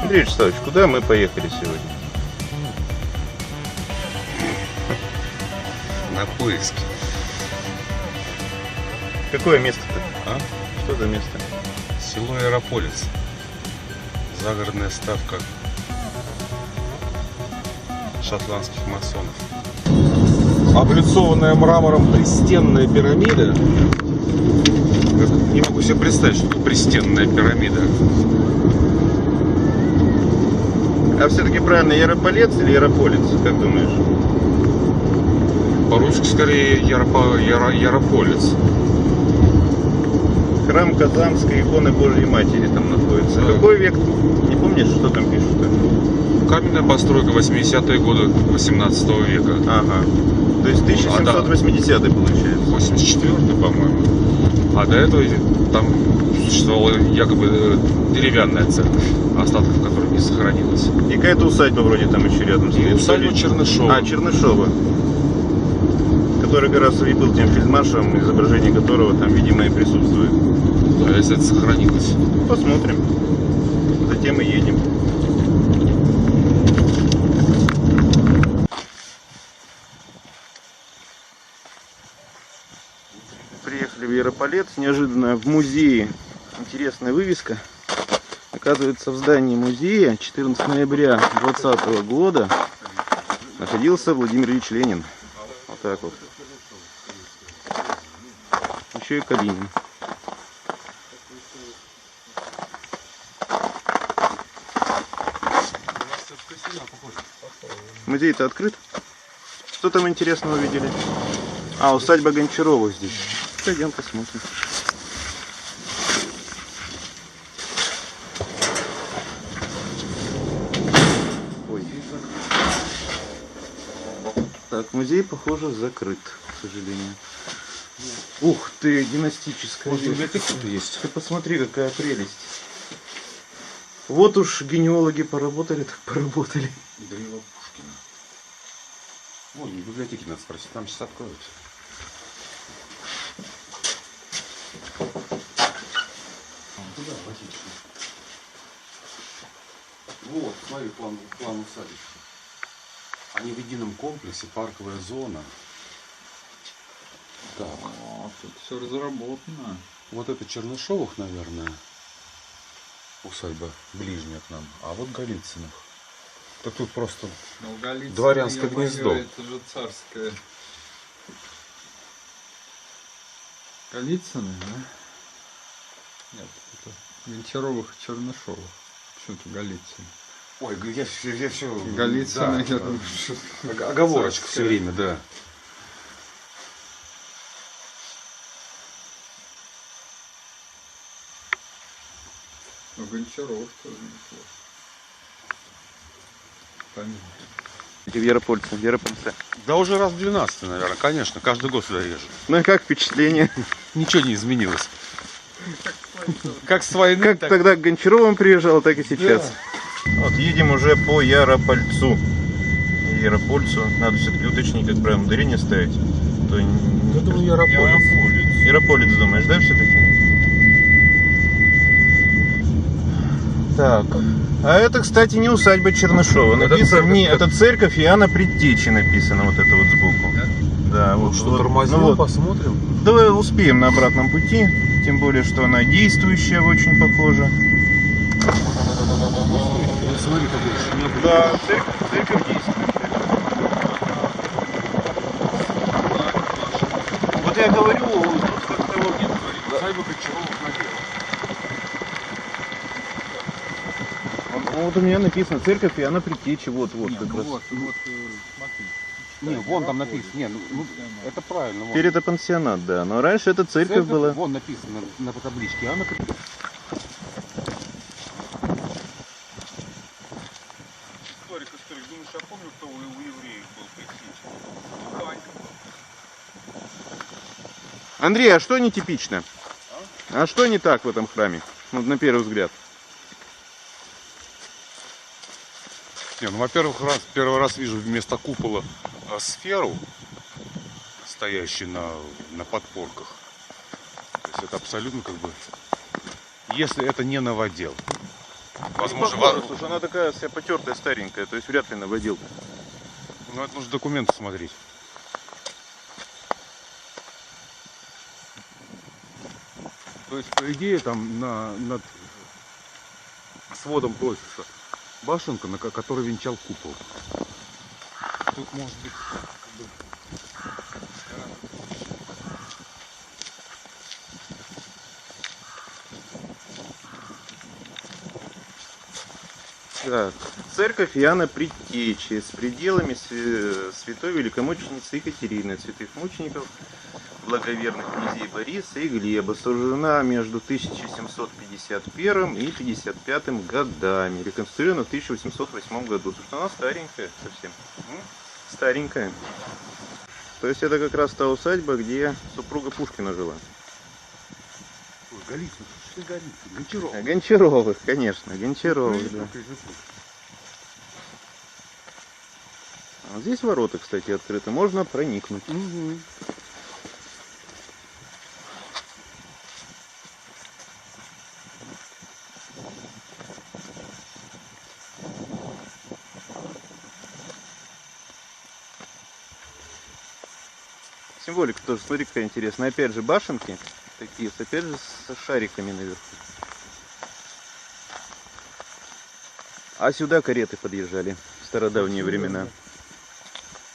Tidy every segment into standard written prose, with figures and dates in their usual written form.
Андрей Вячеславович, куда мы поехали сегодня? На поиски. Какое место-то? А? Что за место? Село Ярополец. Загородная ставка шотландских масонов. Облицованная мрамором пристенная пирамида. Не могу себе представить, что это пристенная пирамида. А все-таки правильно, Ярополец или Ярополец, как думаешь? По-русски скорее Ярополец. Храм Казанской иконы Божьей Матери там находится. Да. Какой век? Не помнишь, что там пишут? Каменная постройка 80-е годы 18 века. Ага. То есть 1780 получается. 84-й, по-моему. А до этого там существовала якобы деревянная церковь, остатков которой не сохранилось. И какая-то усадьба вроде там еще рядом И стоит. усадьба Чернышова. А, Чернышова. Который как раз и был тем фельдмаршалом, изображение которого там, видимо, и присутствует. Да, если это сохранилось. Посмотрим. Затем и едем. Приехали в Ярополец. Неожиданно в музее. Интересная вывеска. Оказывается, в здании музея 14 ноября 2020 года находился Владимир Ильич Ленин. Вот так вот. Еще и Калинин. Музей-то открыт. Что там интересного видели? А, усадьба Гончаровых здесь. Пойдем посмотрим. Ой. Так, музей, похоже, закрыт, к сожалению. Ух ты, династическая вещь. Есть. Ты посмотри, какая прелесть. Вот уж генеалоги поработали, так поработали. Древо Пушкина. Вон, в библиотеке надо спросить, там сейчас откроют. Туда, водичка. Вот, смотри, план усадеб. Они в едином комплексе, парковая зона. Так. О, тут все разработано. Вот это Чернышовых, наверное, усадьба ближняя к нам. А вот Голицыных. Так тут просто Голицыно, дворянское ё-моё, гнездо. Это же царское. Голицыно, да? Нет, это Гончаровых и Чернышовых. Почему-то Голицыно. Ой, я все... Голицыно, да, я думаю, что... оговорочка все время, да. Ну, Гончаров тоже неплохо. Помимо. В Яропольце, в Яропольце. Да уже раз 12, наверное, конечно, каждый год сюда езжу. Ну и как впечатление? Ничего не изменилось. Как с войны, Как так... тогда к Гончаровым приезжал, так и сейчас. Вот едем уже по Яропольцу. Яропольцу. Надо все-таки уточнить, как правильно ударение ставить. То Я думаю, Ярополец. Ярополец, думаешь, да, все-таки? Так. А это, кстати, не усадьба Чернышова. Написано, не, это церковь Иоанна Предтечи написано вот это вот сбоку. Да, вот Что, тормозим, ну вот. посмотрим. Давай успеем на обратном пути. Тем более, что она действующая, очень похожа. Смотри, какой Да, церковь действует. Вот я говорю, тут как-то вот нет. Усадьба Гончаровых наверх. Вот у меня написано церковь Иоанна Предтечи. Вот, как раз. Вот, смотри. Не, вон там написано. Не, ну это правильно. Вон. Теперь это пансионат, да. Но раньше это церковь была. Вон написано на табличке. Она Историк, думаешь, я помню, кто у евреев был Предтеча? Андрей, а что нетипично? А что не так в этом храме? Ну, на первый взгляд. Не, ну, во-первых, первый раз вижу вместо купола сферу, стоящую на подпорках. То есть это абсолютно как бы... Если это не новодел. Возможно, Слушай, она такая вся потертая, старенькая, то есть вряд ли наводил. ну это нужно документы смотреть. То есть, по идее, там над сводом просится башенка, на которой венчал купол. Тут может быть как бы... Так, церковь Иоанна Предтечи с пределами святой великомученицы Екатерины, святых мучеников, благоверных князей Бориса и Глеба, сооружена между 1751 и 55 годами, реконструирована в 1808 году. Слушай, она старенькая совсем. Старенькая. То есть это как раз та усадьба, где супруга Пушкина жила. Ой, Голицын, что ты Голицын? Гончаров. Гончаровых, конечно, Гончаровых, да. А здесь ворота, кстати, открыты, можно проникнуть. Угу. Символика тоже, смотри, какая интересная. Опять же башенки такие, опять же с шариками наверху. А сюда кареты подъезжали в стародавние времена.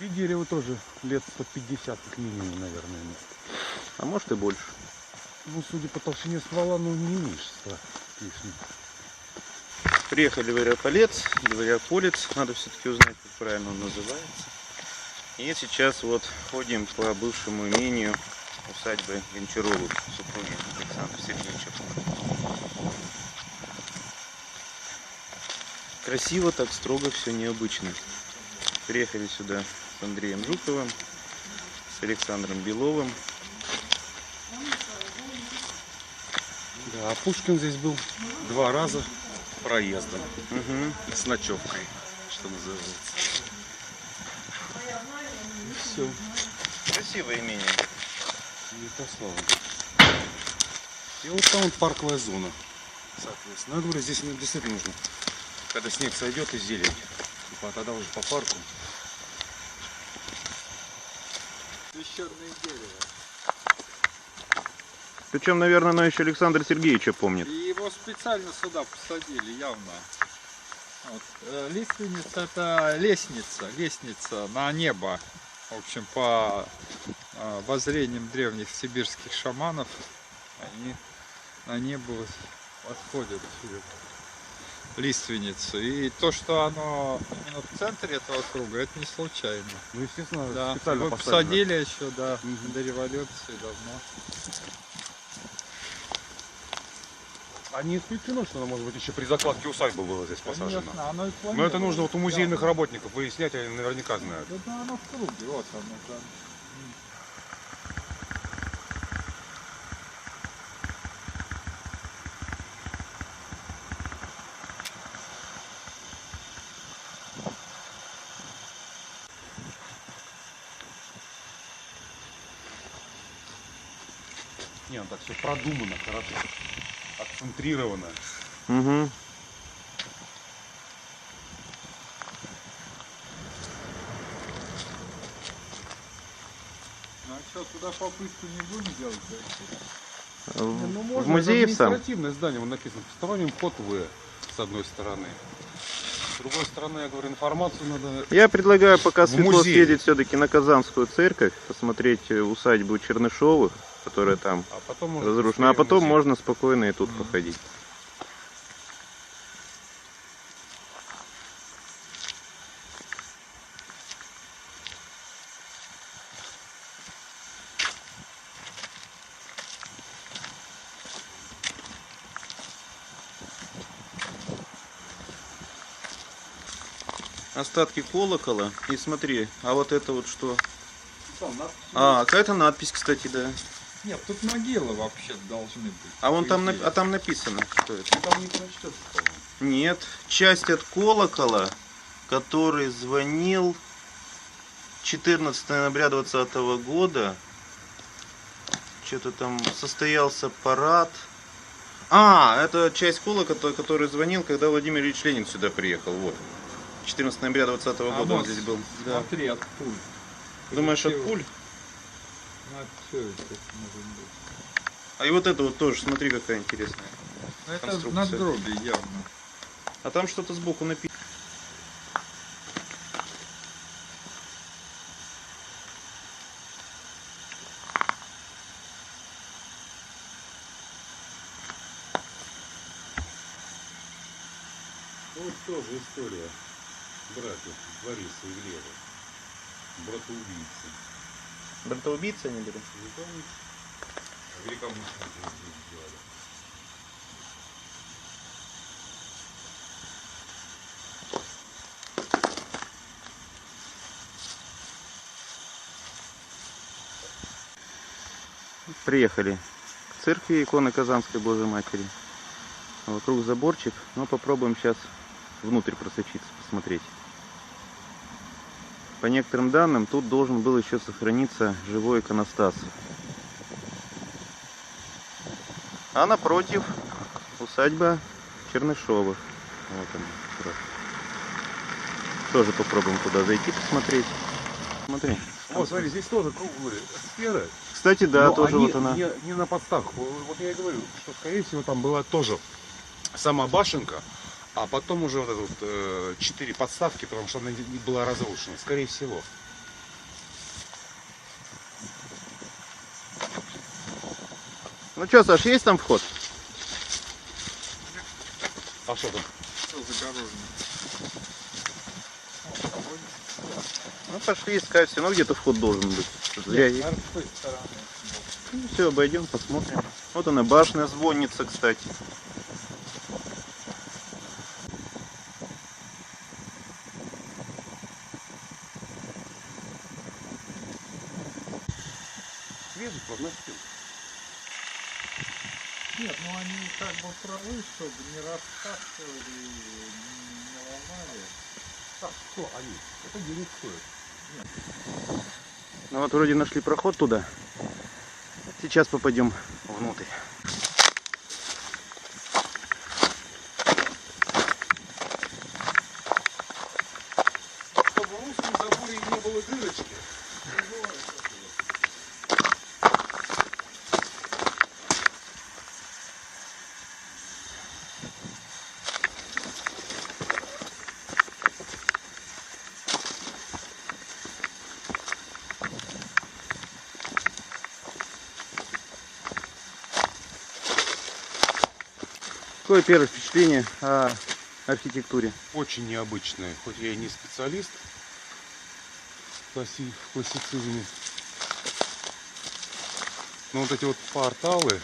И дерево тоже лет 150 как минимум, наверное. А может и больше. Ну, судя по толщине ствола, ну не меньше 100 лишним. Приехали в Аэрополец. Надо все-таки узнать, как правильно он называется. И сейчас вот ходим по бывшему имению усадьбы Гончаровых, супруги Александра Сергеевича. Красиво, так строго, все необычно. Приехали сюда с Андреем Жуковым, с Александром Беловым. Да, а Пушкин здесь был 2 раза проездом. Угу. С ночевкой, что называется. Все. Красивое имение. Не то слово. И вот там вот парковая зона. Соответственно. Я говорю, здесь действительно нужно, когда снег сойдет и зелень. И тогда уже по парку. Священное дерево. Причем, наверное, оно еще Александра Сергеевича помнит. И его специально сюда посадили, явно. Вот. Лиственница — это лестница на небо. В общем, по воззрениям древних сибирских шаманов, они на небо восходят через лиственницу. И то, что оно именно в центре этого круга, это не случайно. Ну, естественно, Да. специально Его посажено. посадили еще, да, до революции давно. А не исключено, что оно может быть еще при закладке усадьбы было здесь посажено. Конечно, оно и Но это нужно вот у музейных да. работников выяснять, они наверняка знают. Да, оно в круге, вот оно там. Не, ну так все продумано, хорошо. Отцентрировано. Угу. Ну а что, туда попытку не будем делать? В музее в сам. Административное здание, вон написано, посторонним вход В, с одной стороны. С другой стороны, я говорю, информацию надо... Я предлагаю пока В светло музей. съездить все-таки на Казанскую церковь, посмотреть усадьбу Чернышовых, которая там А потом можно разрушена, а потом музей. можно спокойно и тут походить. Остатки колокола. И смотри, а вот это вот что? А, какая-то надпись, кстати, да. Нет, тут могилы вообще должны быть. А вон по там, идее. там написано, что это. Там не прочтется, по-моему. Нет, часть от колокола, который звонил 14 ноября 2020 года. Что-то там состоялся парад. А, это часть колокола, который звонил, когда Владимир Ильич Ленин сюда приехал. Вот. 14 ноября 2020 года он вот, здесь был. Да. Смотри, от пуль. Думаешь, от Чего? пуль? Ну, от чего это может быть? А и вот это вот тоже, смотри, какая интересная. Ну, это Конструкция. надгробие явно. А там что-то сбоку написано. Ну, вот тоже история братьев Бориса и Глеба. Брата-убийцы. Братоубийца не говорю. Не помните? А великомученики сделали. Приехали к церкви иконы Казанской Божьей Матери. Вокруг заборчик, но попробуем сейчас внутрь просочиться, посмотреть. По некоторым данным, тут должен был еще сохраниться живой иконостас. А напротив усадьба Чернышовых. Вот она. как раз. Тоже попробуем туда зайти, посмотреть. Смотри. Вот, смотри, здесь тоже круглые сферы. Кстати, да, но тоже они вот она. не на подставках. Вот я и говорю, что, скорее всего, там была тоже сама башенка, а потом уже вот это вот 4 подставки, потому что она не была разрушена. Скорее всего. Ну что, Саш, есть там вход? А что там? Все загорожено. Ну пошли искать, все равно где-то вход должен быть. Зря есть. А с той стороны. Ну, все, обойдем, посмотрим. Вот она, башня звонница, кстати. Свежий плавностил. Нет, ну они как бы правы, чтобы не раскапывали, не ломали. Так, что они? Это денег стоит. Ну вот вроде нашли проход туда. Сейчас попадем внутрь. Чтобы в русском заборе не было дырочки. Какое первое впечатление о архитектуре? Очень необычные, хоть я и не специалист в классицизме. Но вот эти вот порталы,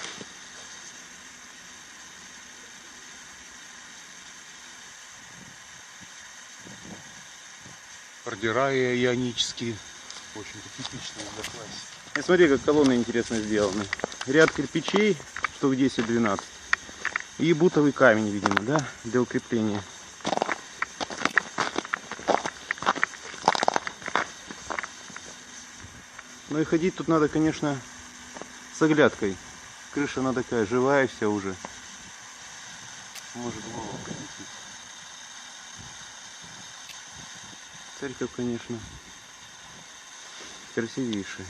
ордера ионические, очень-то типичные для классики. И смотри, как колонны интересно сделаны. Ряд кирпичей, штук 10-12. И бутовый камень, видимо, да, для укрепления. Ну и ходить тут надо, конечно, с оглядкой. Крыша она такая живая вся уже. Может голову посветить. Церковь, конечно, красивейшая.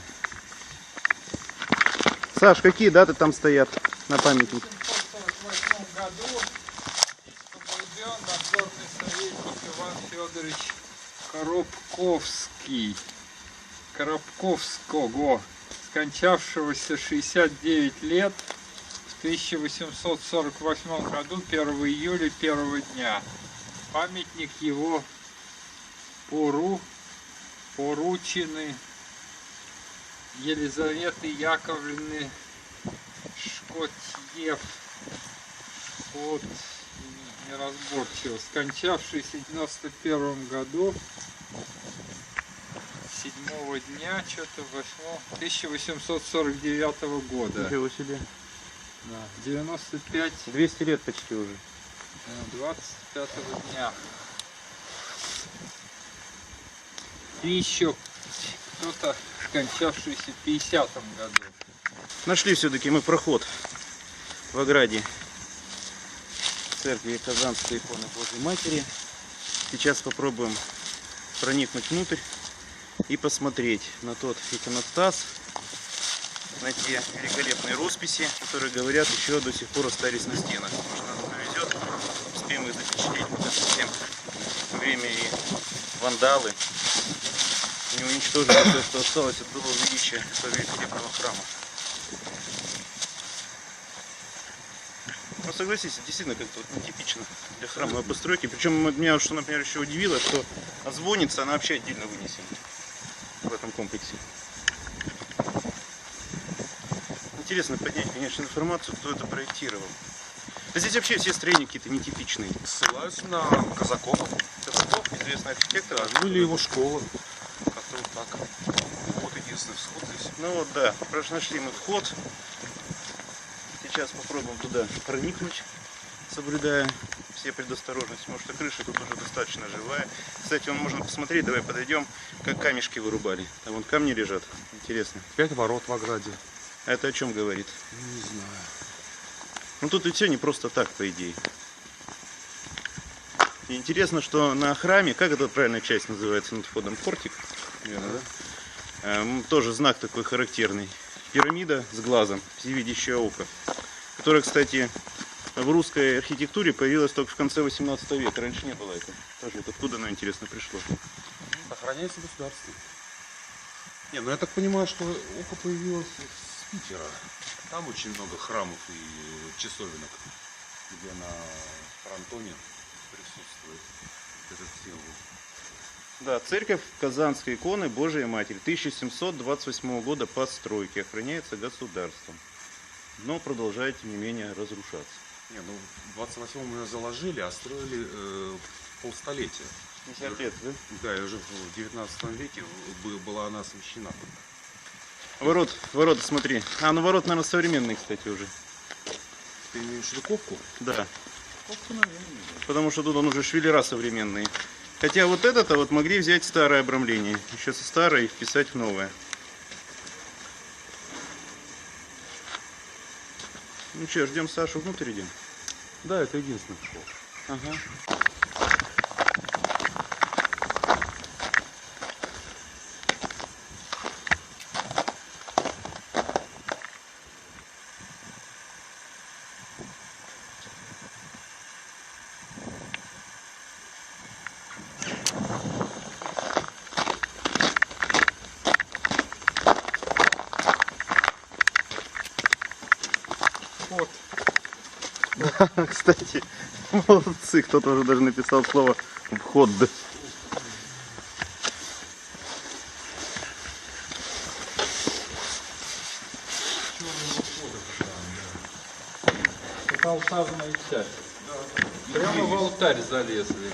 Саш, какие даты там стоят на памятник? В 1948 году соблюден надзорный советник Иван Федорович Коробковского, скончавшегося 69 лет в 1848 году 1 июля 1 дня. Памятник его поручены Елизаветы Яковлевны Шкотьев, вот неразборчиво, скончавшийся в 91 году седьмого дня, что-то 1849 года. Ничего себе. Да, 95, 200 лет почти уже. 25 дня. И еще кто-то, скончавшийся в 50-м году. Нашли все-таки мы проход в ограде церкви Казанской иконы Божьей Матери. Сейчас попробуем проникнуть внутрь и посмотреть на тот иконостас, на те великолепные росписи, которые, говорят, еще до сих пор остались на стенах. Может, нам повезет, успеем их запечатлеть, пока совсем время и вандалы не уничтожили то, что осталось от того величия этого великолепного храма. Ну, согласитесь, действительно как-то вот нетипично для храмовой постройки. Причем меня, что, например, еще удивило, что звонница, она вообще отдельно вынесена в этом комплексе. Интересно поднять, конечно, информацию, кто это проектировал. А здесь вообще все строения какие-то нетипичные. Ссылаюсь на Казакова. Казаков, известный архитектор. Ну или его школа. Как-то вот так. Вот единственный всход здесь. Ну вот, да, нашли мы вход. Сейчас попробуем туда проникнуть, соблюдая все предосторожности. Потому что крыша тут уже достаточно живая. Кстати, можно посмотреть, давай подойдем, как камешки вырубали. Там вон камни лежат. Интересно. 5 ворот в ограде. А это о чем говорит? Не знаю. Ну тут и все не просто так, по идее. И интересно, что на храме, как эта правильная часть называется над входом? Портик, наверное, да? Тоже знак такой характерный. Пирамида с глазом, всевидящее око. Которая, кстати, в русской архитектуре появилась только в конце 18 века. Раньше не было этого. Тоже вот откуда оно, интересно, пришло. Охраняется государством. Не, ну я так понимаю, что око появилось с Питера. Там очень много храмов и часовенок, где на фронтоне присутствует этот символ. Да, церковь Казанской иконы Божией Матери 1728 года постройки, охраняется государством, но продолжает, тем не менее, разрушаться. Не, ну в 28-м ее заложили, а строили полстолетия. 50 лет, да? Да, и уже в 19 веке была она освящена. Ворота, смотри. А, ну ворот, наверное, современные, кстати, уже. Ты имеешь в виду ковку? Да. Ковку, наверное. Потому что тут он уже швеллера современные. Хотя вот это-то вот могли взять старое обрамление, еще со старой вписать в новое. Ну что, ждем Сашу, внутрь идем? Да, это единственный вход. Ага. Вот. Кстати, молодцы, кто-то уже даже написал слово «вход». Это алтарная часть. Прямо в алтарь залезли.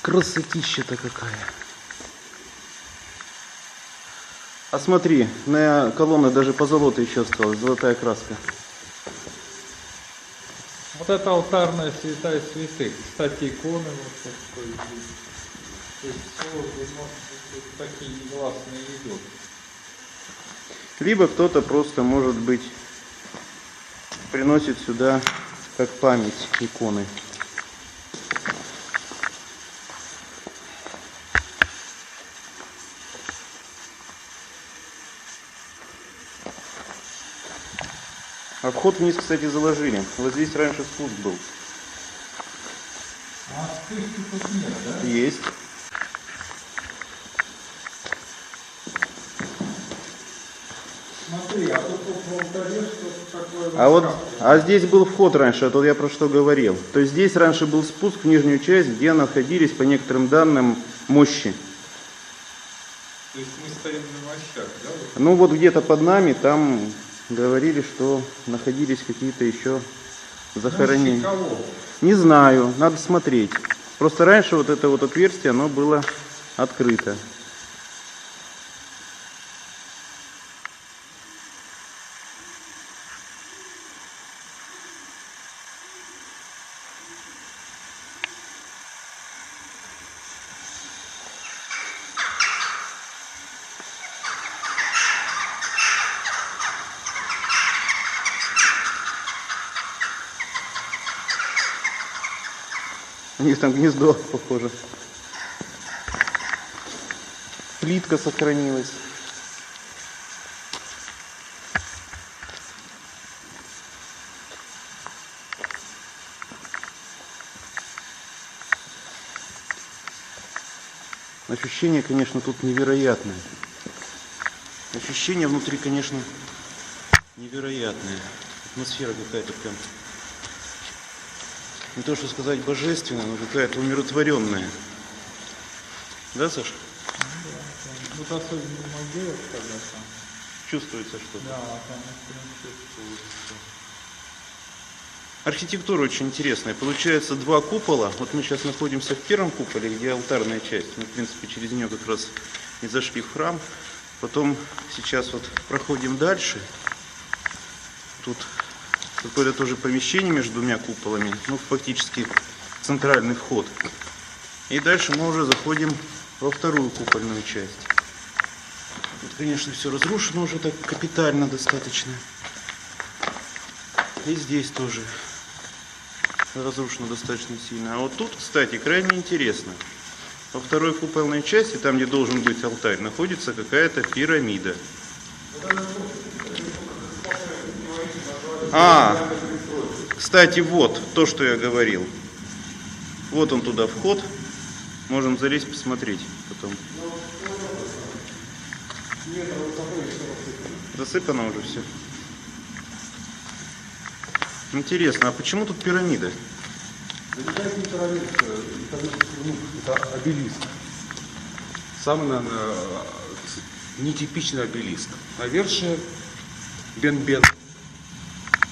Красотища-то какая. А смотри, на колонны даже позолота еще осталась, золотая краска. Вот это алтарная святая святых. Кстати, иконы вот такой. То есть все такие негласные идут. Либо кто-то просто, может быть, приносит сюда как память иконы. А вход вниз, кстати, заложили. Вот здесь раньше спуск был. А спуски тут нет, да? Есть. Смотри, а тут в алтаре что-то такое. А вот, здесь был вход раньше, а то я про что говорил. То есть здесь раньше был спуск в нижнюю часть, где находились, по некоторым данным, мощи. То есть мы стоим на мощах, да? Ну вот где-то под нами там говорили, что находились какие-то еще захоронения. Кого? Не знаю, надо смотреть. Просто раньше вот это вот отверстие, оно было открыто. У них там гнездо, похоже. Плитка сохранилась. Ощущение, конечно, тут невероятное. Ощущение внутри, конечно, невероятное. Атмосфера какая-то прям... Не то, что сказать божественная, но какая-то умиротворенная. Да, Саша? Вот особенно могила, когда там. Чувствуется что-то. Да, там прям чувствуется. Архитектура очень интересная. Получается два купола. Вот мы сейчас находимся в первом куполе, где алтарная часть. Мы, в принципе, через нее как раз и зашли в храм. Потом сейчас вот проходим дальше. Тут какое-то тоже помещение между двумя куполами. Ну, фактически центральный вход. И дальше мы уже заходим во вторую купольную часть. Тут, конечно, все разрушено уже так капитально достаточно. И здесь тоже разрушено достаточно сильно. А вот тут, кстати, крайне интересно. Во второй купольной части, там, где должен быть алтарь, находится какая-то пирамида. Кстати, вот то, что я говорил. Вот он туда вход. Можем залезть, посмотреть потом. Засыпано уже все. Интересно, а почему тут пирамида? Это не пирамида, это обелиск. Самый, наверное, нетипичный обелиск. Навершие бен-бен.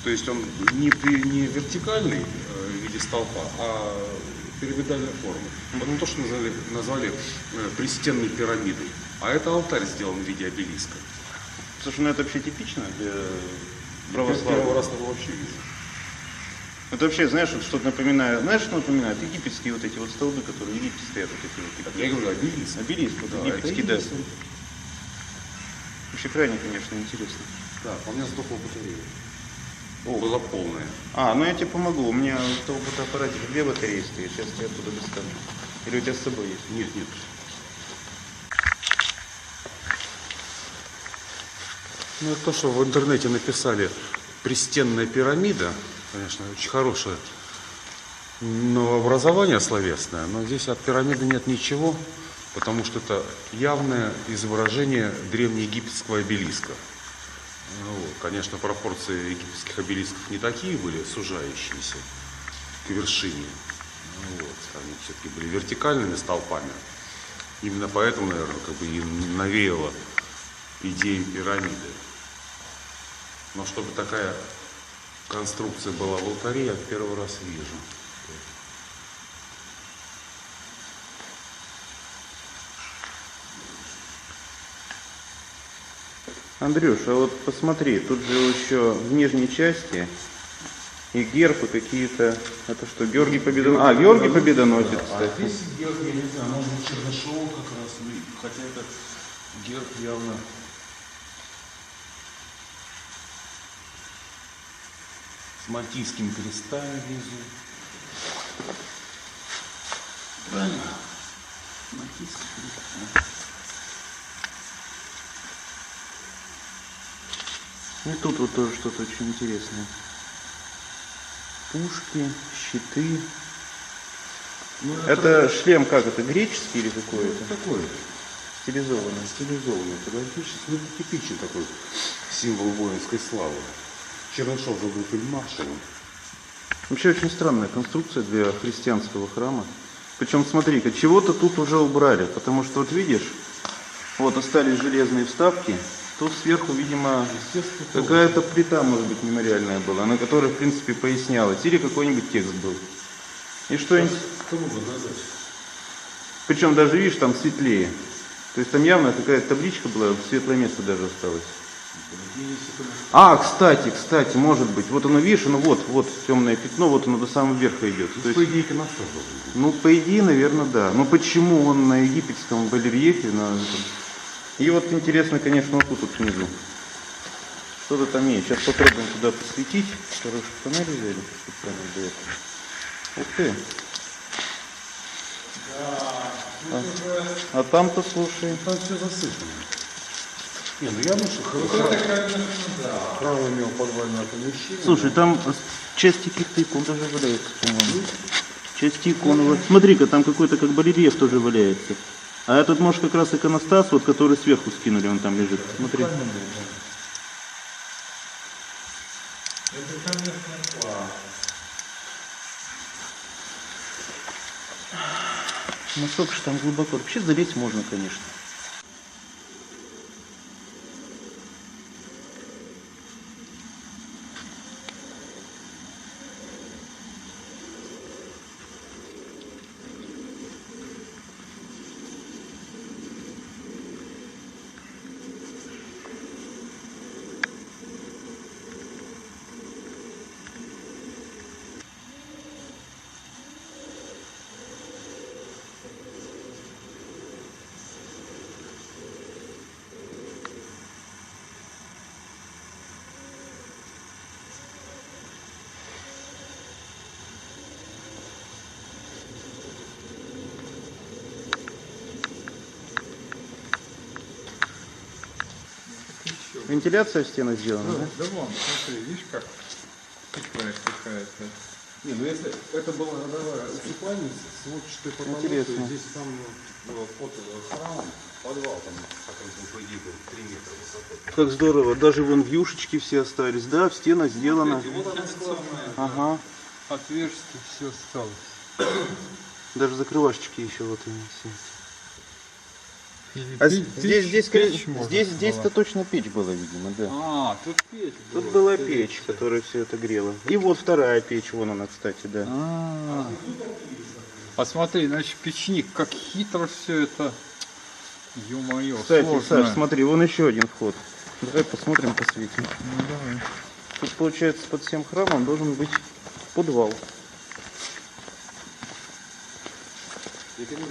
То есть он не вертикальный в виде столпа, а пирамидальной формы. Вот то, что назвали пристенной пирамидой. А это алтарь сделан в виде обелиска. Слушай, ну это вообще типично для Я православия. первый раз такого вообще вижу. Это вообще, знаешь, вот что-то напоминает. Знаешь, что напоминает? Египетские вот эти вот столбы, которые в Египте стоят. Вот эти вот. Я говорю, обелиск. Обелиск, вот Да, египетский, это да. обелиск. Вообще крайне, конечно, интересно. Да, у меня сдохла батарея. Была полная. Ну я тебе помогу. У меня в том фотоаппарате 2 батареи стоит. Сейчас я оттуда достану. Или у тебя с собой есть? Нет, нет. Ну, это то, что в интернете написали пристенная пирамида, конечно, очень хорошее новообразование словесное, но здесь от пирамиды нет ничего, потому что это явное изображение древнеегипетского обелиска. Вот. Конечно, пропорции египетских обелисков не такие были, сужающиеся к вершине. Вот. Они все-таки были вертикальными столпами. Именно поэтому, наверное, как бы и навеяло идею пирамиды. Но чтобы такая конструкция была в алтаре, я первый раз вижу. Андрюш, а вот посмотри, тут же еще в нижней части и герб, и какие-то... Это что, Георгий Победоносец? Георгий Победоносец, кстати. А здесь герб, я не знаю, может быть Чернышов как раз, хотя это герб явно С мальтийскими крестами внизу. Правильно. И тут вот тоже что-то очень интересное. Пушки, щиты. Ну, Это шлем как это, греческий или какой-то? такой Стилизованный. стилизованный, патриотический, ну, это типичный такой символ воинской славы. Чернышов же был фельдмаршалом. Вообще очень странная конструкция для христианского храма. Причем смотри-ка, чего-то тут уже убрали, потому что вот видишь, вот остались железные вставки, тут сверху, видимо, какая-то плита, может быть, мемориальная была, на которой, в принципе, пояснялось, или какой-нибудь текст был. И что-нибудь... Кому доказать? Причем даже, видишь, там светлее. То есть там явно какая-то табличка была, светлое место даже осталось. А, кстати, может быть, вот оно, видишь, оно вот темное пятно, вот оно до самого верха идет. То есть, По идее, иконостас должен быть. ну, по идее, наверное, да. Но почему он на египетском барельефе? И вот интересно, конечно, вот тут вот внизу. Что-то там есть. Сейчас попробуем туда посветить. Хороший фонарь взяли специально для этого. Ух ты. А там-то, слушай. Там все засыпано. Не, ну явно, что храм имел подвальное помещение. Слушай, там часть каких-то икон даже валяется, по-моему. Часть икон. Вот. Смотри-ка, там какой-то как барельеф тоже валяется. А этот, может, как раз иконостас, вот, который сверху скинули, он там лежит. Смотри. Насколько же там глубоко? Вообще залезть можно, конечно. Вентиляция в стенах сделана, да? Да вон, смотри, видишь, как такая какая-то. Не, ну если это было родовое усыпание, сводчатый потолок, Интересно. то здесь там под храмом подвал там, по идее, был 3 метра высотой. Как здорово. Даже вон вьюшечки все остались. Да, в стенах сделано. Вот она Ага. Отверстие все осталось. Даже закрывашечки еще вот они все. Или А печь можно здесь-то было. точно печь была, видимо, да. А, тут печь Тут была, была скорее печь, всего. которая все это грела. И вот вторая печь, вон она, кстати, да. Посмотри, значит, печник, как хитро все это. Ё-моё, Кстати, сложно. Саш, смотри, вон еще один вход. Давай посмотрим, посветим. Ну, давай. Тут, получается, под всем храмом должен быть подвал. Я говорю,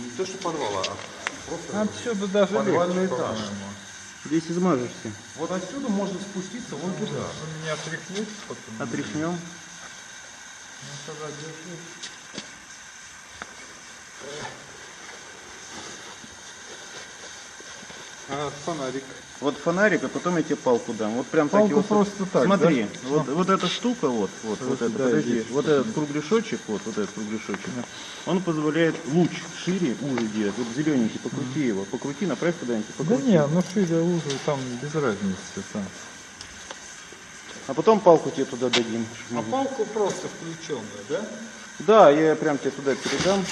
не то, что подвал, а просто Отсюда даже подвальный легче, этаж. по-моему. Здесь измажешься. Вот отсюда можно спуститься вон туда. Вы меня отряхнете потом? Отряхнем. Ну, тогда держи. А, фонарик. Вот фонарик, а потом я тебе палку дам. Вот прям Палку так его... просто так, Смотри, да? вот эта штука, вот это, да, подожди, здесь. вот этот кругляшочек, вот этот кругляшочек, он позволяет луч шире, уже делать. Вот зелененький, покрути его, покрути, направь куда-нибудь, Да покрути. не, ну шире уже там без разницы там. А потом палку тебе туда дадим. А палку просто включенную, да? Да, я прям тебе туда передам.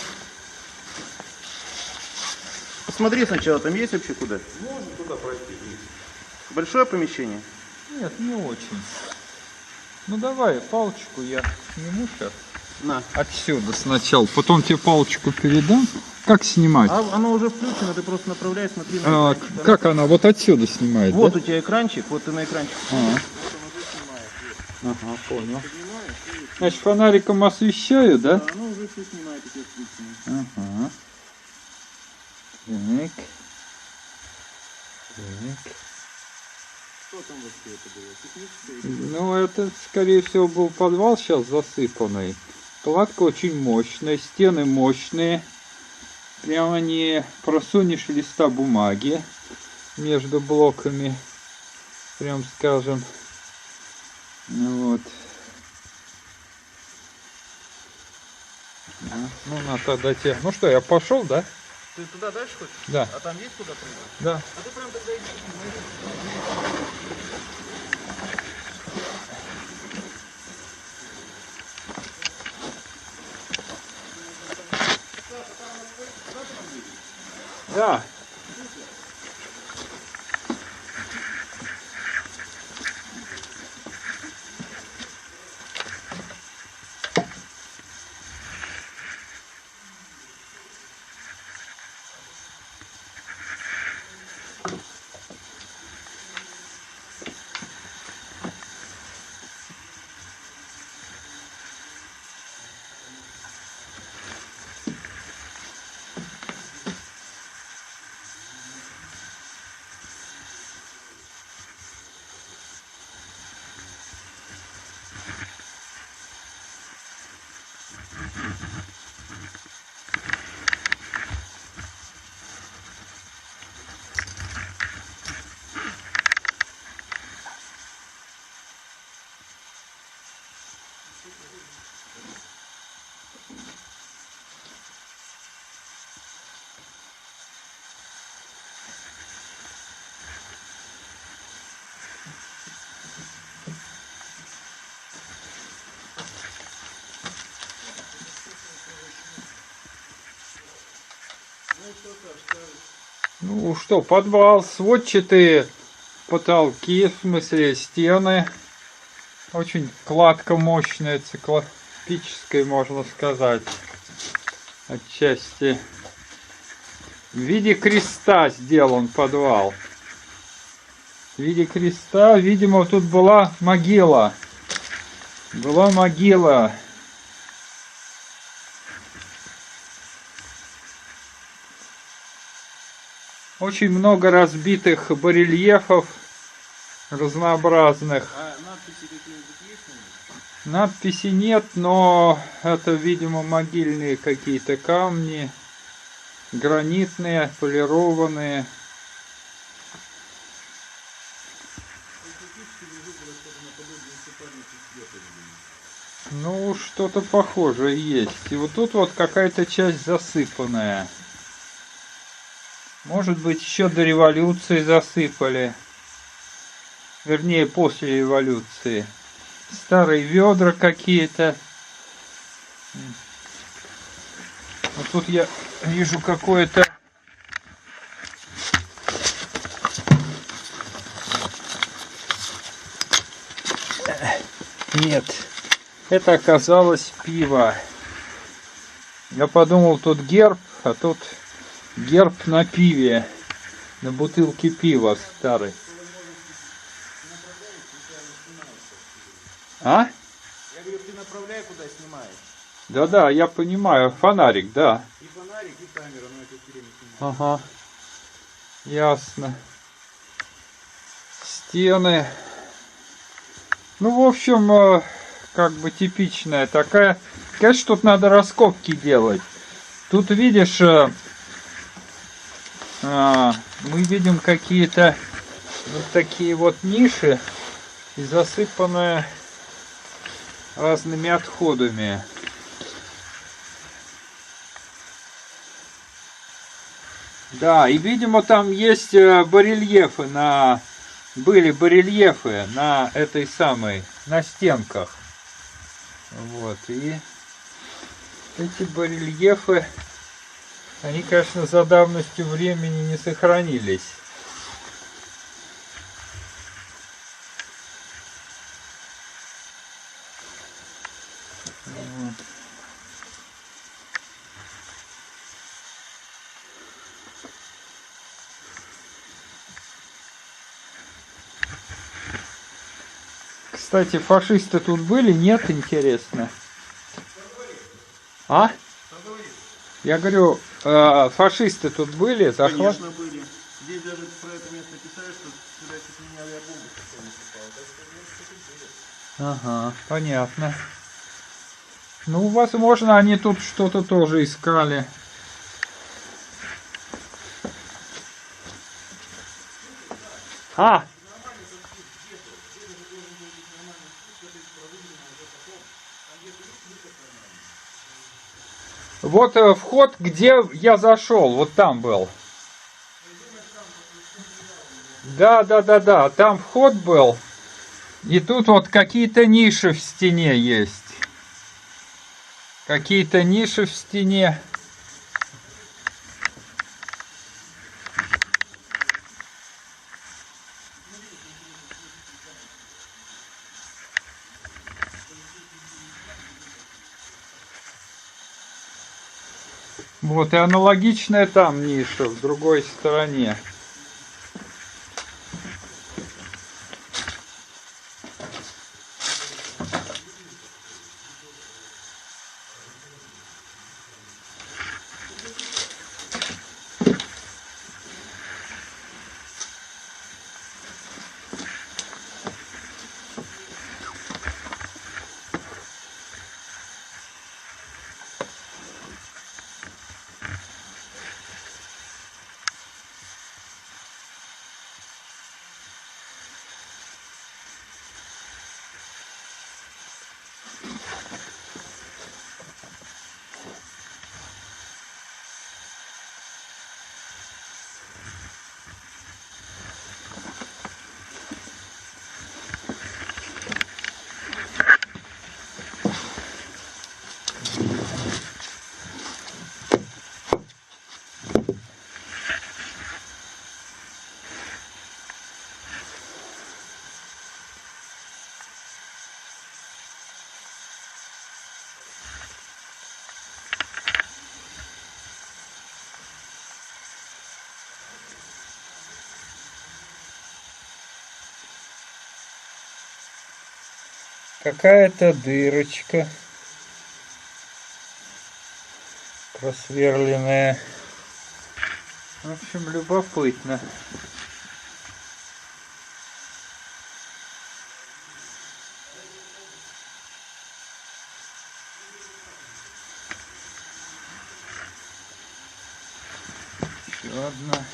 Посмотри сначала, там есть вообще куда? Можно туда пройти вниз. Большое помещение? Нет, не очень. Ну давай, палочку я сниму сейчас. На. Отсюда сначала, потом тебе палочку передам. Как снимать? А оно уже включено, ты просто направляй, смотри на А, экранчик. как она вот отсюда снимает, Вот да? у тебя экранчик, вот ты на экранчик. А. Ага, Понял. Значит, фонариком освещаю, да? Оно уже все снимает, у тебя включено. Ага. Так. Так. Что там вообще это было? Техническое? Ну, это, скорее всего, был подвал сейчас засыпанный. Кладка очень мощная, стены мощные. Прямо не просунешь листа бумаги между блоками, прям скажем. Вот. Ну, надо тогда тебе... Ну что, я пошел, да? Ты туда дальше хочешь? Да. А там есть куда прыгать? Да. А ты прям тогда иди. Да. Ну что, подвал, сводчатые потолки, в смысле стены. Очень кладка мощная, циклопическая, можно сказать. Отчасти. В виде креста сделан подвал. В виде креста, видимо, тут была могила. Была могила. Очень много разбитых барельефов разнообразных. А надписи какие-нибудь есть? Надписи нет, но это, видимо, могильные какие-то камни. Гранитные, полированные. Ну, что-то похожее есть. И вот тут вот какая-то часть засыпанная. Может быть, еще до революции засыпали. Вернее, после революции. Старые ведра какие-то. Вот тут я вижу какое-то... Нет, это оказалось пиво. Я подумал, тут герб, а тут герб на пиве. На бутылке пива старой. А? Я говорю, ты направляй, куда снимаешь. Да-да, я понимаю. Фонарик, да. И фонарик, и камера, но это все время снимает. Ага. Ясно. Стены. Ну, в общем, как бы типичная такая. Конечно, тут надо раскопки делать. Тут, видишь, мы видим какие-то вот такие вот ниши и засыпанные разными отходами. Да, и, видимо, там есть барельефы на... Были барельефы на этой самой, на стенках. Вот, и эти барельефы, они, конечно, за давностью времени не сохранились. Кстати, фашисты тут были? Нет, интересно. А? Я говорю, фашисты тут были? Захват? Конечно, были. Здесь даже про это место писали, что сюда чуть ли не авиабомба какая-то попала. Так что, ну, что-то интересно. Ага, понятно. Ну, возможно, они тут что-то тоже искали. А! Вот вход, где я зашел, вот там был. Да, да, да, да, там вход был. И тут вот какие-то ниши в стене есть. Какие-то ниши в стене. Вот, и аналогичная там ниша в другой стороне. Какая-то дырочка просверленная. В общем, любопытно. Еще одна.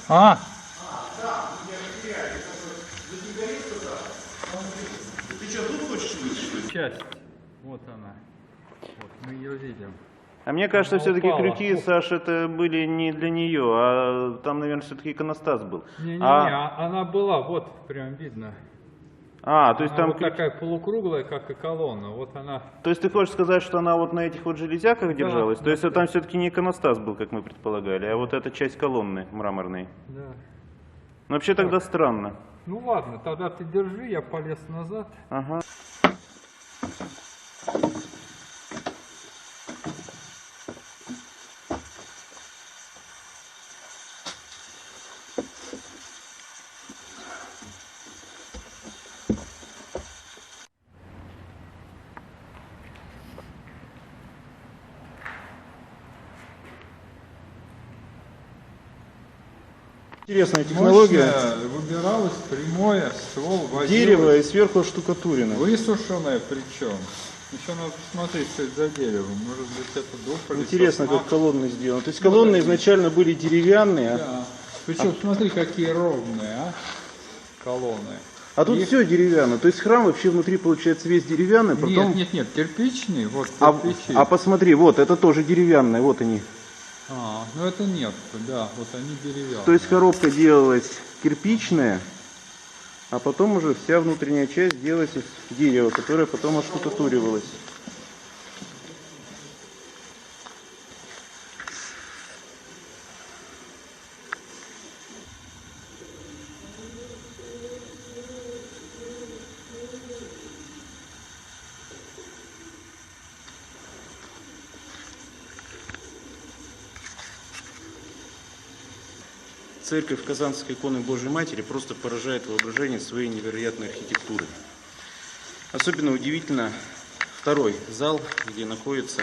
А? Ты что, тут хочешь выйти, что ли? Часть. Вот она. Вот, мы ее видим. А мне кажется, Она все-таки упала. крюки, Саш, это были не для нее, а там, наверное, все-таки иконостас был. Не-не-не, А, она была, вот прям видно. то есть Она там... вот такая полукруглая, как и колонна. Вот она. То есть ты хочешь сказать, что она вот на этих вот железяках держалась? Да, То есть да. там все-таки не иконостас был, как мы предполагали, а вот эта часть колонны мраморной. Да. Но вообще тогда странно. Ну ладно, тогда ты держи, я полез назад. Ага. Интересная технология. Мощная, выбиралось прямое, ствол возилось. Дерево и сверху штукатурина. Высушенное причем. Еще надо посмотреть, что это за дерево. Может быть, это дуб или Интересно, сосна. как колонны сделаны. То есть колонны изначально были деревянные, Да. Причем, смотри, какие ровные, колонны. а тут И- все деревянное. То есть храм вообще внутри получается весь деревянный, потом... Нет, кирпичный, вот А, кирпичи. а посмотри, вот это тоже деревянное, вот они. Ну это нет, да, вот они деревянные. То есть коробка делалась кирпичная, а потом уже вся внутренняя часть делалась из дерева, которое потом оштукатуривалось. Церковь Казанской иконы Божьей Матери просто поражает воображение своей невероятной архитектурой. Особенно удивительно второй зал, где находится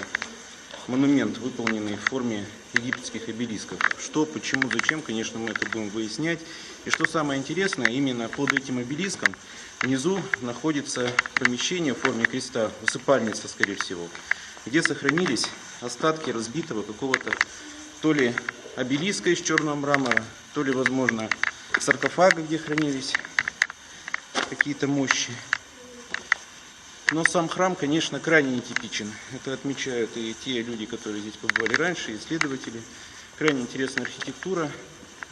монумент, выполненный в форме египетских обелисков. Что, почему, зачем, конечно, мы это будем выяснять. И что самое интересное, именно под этим обелиском внизу находится помещение в форме креста, усыпальница, скорее всего, где сохранились остатки разбитого какого-то то ли обелиска из черного мрамора, то ли, возможно, саркофага, где хранились какие-то мощи. Но сам храм, конечно, крайне нетипичен. Это отмечают и те люди, которые здесь побывали раньше, исследователи. Крайне интересная архитектура.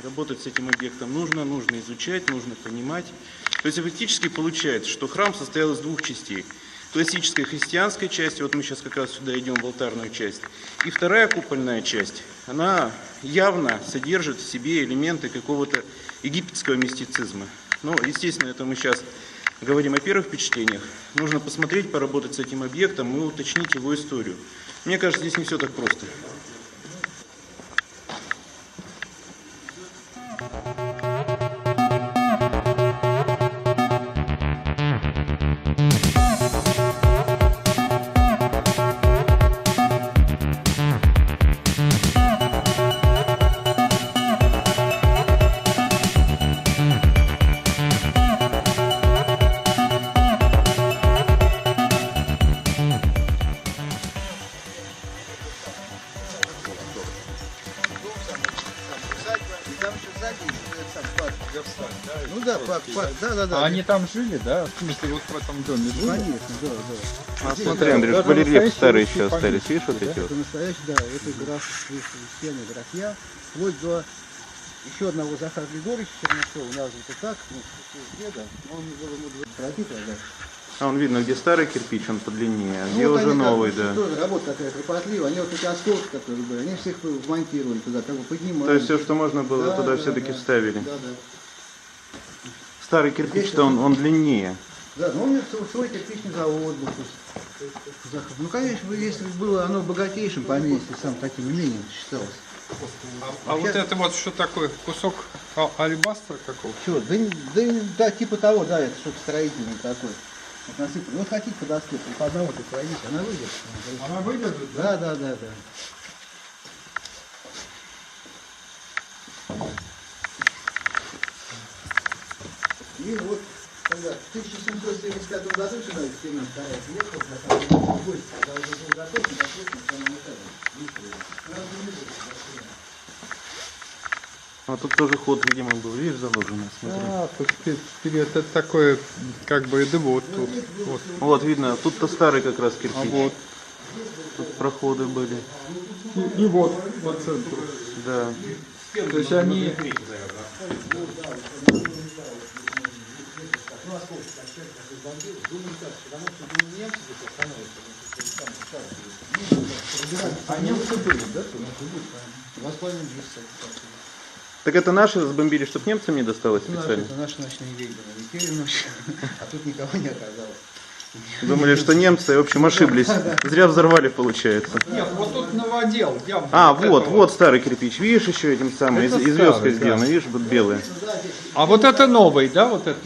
Работать с этим объектом нужно изучать, нужно понимать. То есть фактически получается, что храм состоял из двух частей. Классическая христианская часть, вот мы сейчас как раз сюда идем в алтарную часть, и вторая купольная часть, она явно содержит в себе элементы какого-то египетского мистицизма. Ну, естественно, это мы сейчас говорим о первых впечатлениях. Нужно посмотреть, поработать с этим объектом и уточнить его историю. Мне кажется, здесь не все так просто. Ну да, да. А они там жили, да? В смысле, вот в этом доме жили? Конечно, да. А смотри, Андрюш, даже барельефы настоящие старые русские еще остались. памятники, Видишь, вот да? эти вот? Это настоящий, да, это стены графья, вплоть до еще одного Захара Григорьевича Чернышова, у нас вот так, ну, деда, он был ему пропитан, да. А он видно, где старый кирпич, он подлиннее, а где вот уже они новый, как, да. тоже работа такая кропотливая, они вот эти осколки, которые были, они всех вмонтировали туда, как бы поднимали. То есть все, что можно было, Да, туда да, все-таки да. вставили. Да, да. Старый кирпич-то он длиннее. Да, ну у меня свой кирпичный завод был. Ну, конечно, если бы было оно богатейшим поместье, сам таким имением считалось. А вот это вот что такое? Кусок алебастра какого? Чего? Да, типа того, да, это что-то строительное такое. Вот насыпали. Ну, вот хотите по доске, по одному ты пройдите, она выйдет. Она выдержит, Да. И вот, когда в 1775 году сюда Екатерина II приехал, когда гость, когда уже был готов, на самом этаже. А тут тоже ход, видимо, был, видишь, заложенный, смотри. Тут вперед это такое, как бы, да вот тут. Вот. Вот, видно, тут-то старый как раз кирпич. А вот. Тут проходы были. И вот по центру. Да. То есть они... А немцы были, да? Так это наши разбомбили, чтобы немцам не досталось специально? Это наши ночные рейды налетели ночью, а тут никого не оказалось. Думали, что немцы, в общем, ошиблись. Зря взорвали, получается. Нет, вот тут новодел. Явно А, вот вот, это вот старый кирпич. Видишь, еще этим самым, из Это вёска старый, сделано, да. видишь, вот белые. А вот это новый, да, вот это?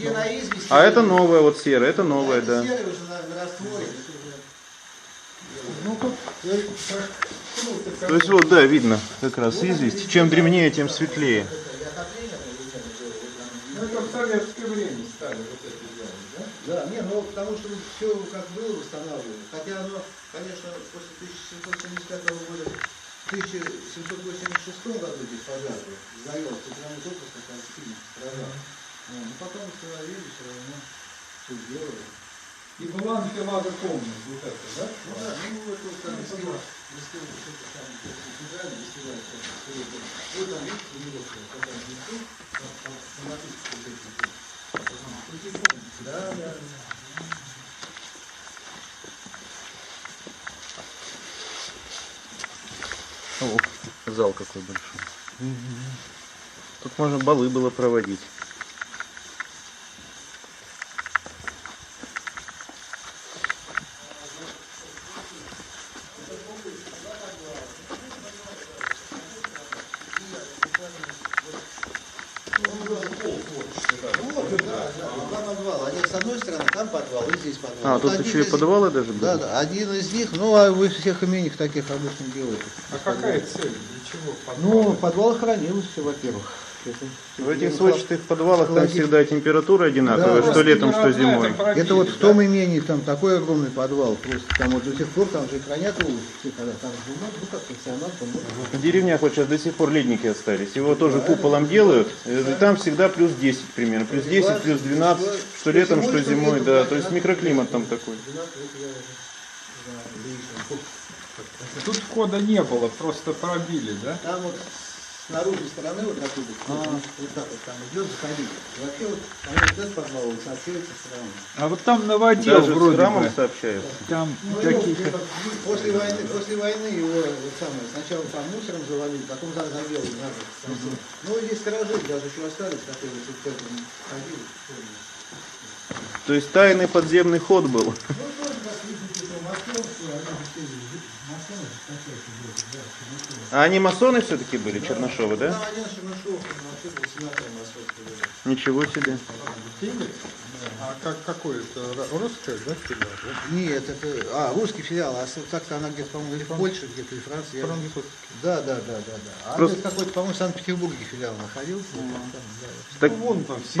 А это новое, вот серое, это новое, да. То есть вот, да, видно как раз известь. Чем древнее, тем светлее. Ну, это в советское время стали вот это делать, да? Да, не, ну потому что все как было восстанавливали. Хотя оно, конечно, после 1775 года, в 1786 году здесь пожар был, сгорел, центральный корпус как раз сильно пострадал. Но потом восстановили, все равно все сделали. И была анфилада комнат, вот это, да? Ну да, ну вот тут там что-то там центральный фестиваль. Вот там, видите, немножко, как там внизу, там написано, да, да. О, зал какой большой. Тут можно балы было проводить. Два подвала. Один с одной стороны, там подвал, и здесь подвал. А, Вот тут один еще и из- подвалы даже были? Да, да, один из них, ну а вы всех имений таких обычно делаете. А какая цель? Для чего? Ну, подвал хранилось все, во-первых. В этих сводчатых подвалах там всегда температура одинаковая, Да, что летом, что зимой. Это вот в том имении, там такой огромный подвал, просто там вот до сих пор там же хранят все, когда там бумаг, ну как пансионат, там, В деревнях вот сейчас до сих пор ледники остались. Его тоже куполом делают. И там всегда плюс 10 примерно. Плюс 10, плюс 12, что летом, что зимой, да. То есть микроклимат там такой. Тут входа не было, просто пробили, да? Там вот с наружной стороны вот оттуда, вот так вот там идет, заходить. Вообще вот, там вот этот подвал, он сообщается с храмом. А вот там новодел Даже с вроде храмом бы. сообщают. Там Ну, какие-то... после войны его вот самое, сначала там мусором завалили, потом завели назад. Ну и здесь сторожили, даже еще остались, которые вот к этому ходили. То есть тайный подземный ход был. Ну тоже как видите, это масонство, они же все масоны качаются, да, А они масоны все-таки были, Чернышовы, да? Да, один Чернышов, он вообще был сенатором масонского. Ничего себе. А какой это? Русская, да, филиал? Нет, это, русский филиал, а так-то она где-то, по-моему, или в Польше, где-то, или в Франции. я- Да. А Просто- это какой-то, по-моему, в Санкт-Петербурге филиал находился. Так, Вон там все